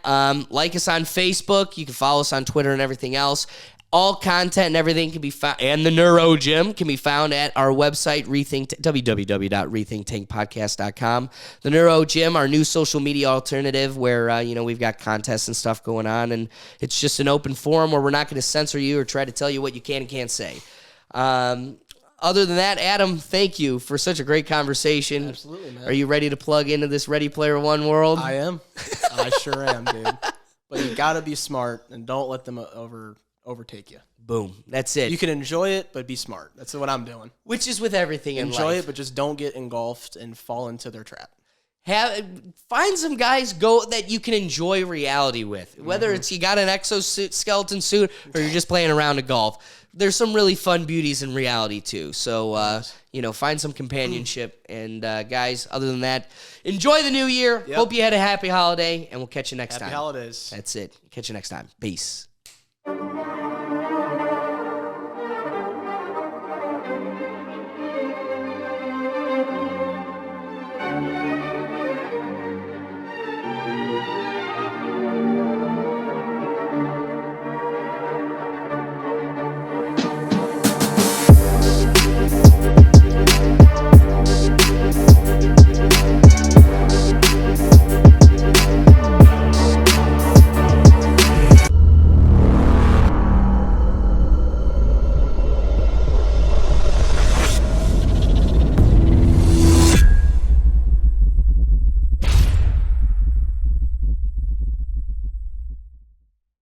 like us on Facebook. You can follow us on Twitter and everything else. All content and everything can be found, and the Neuro Gym can be found at our website, www.rethinktankpodcast.com. The Neuro Gym, our new social media alternative where, we've got contests and stuff going on, and it's just an open forum where we're not going to censor you or try to tell you what you can and can't say. Other than that, Adam, thank you for such a great conversation. Absolutely, man. Are you ready to plug into this Ready Player One world? I am. I sure am, dude. But you got to be smart and don't let them overtake you. Boom. That's it. You can enjoy it, but be smart. That's what I'm doing. Which is with everything in life. Enjoy it, but just don't get engulfed and fall into their trap. find some guys that you can enjoy reality with. Whether it's you got an exoskeleton suit or you're just playing around to golf. There's some really fun beauties in reality too. So, find some companionship. And guys, other than that, enjoy the new year. Yep. Hope you had a happy holiday, and we'll catch you next time. Happy holidays. That's it. Catch you next time. Peace.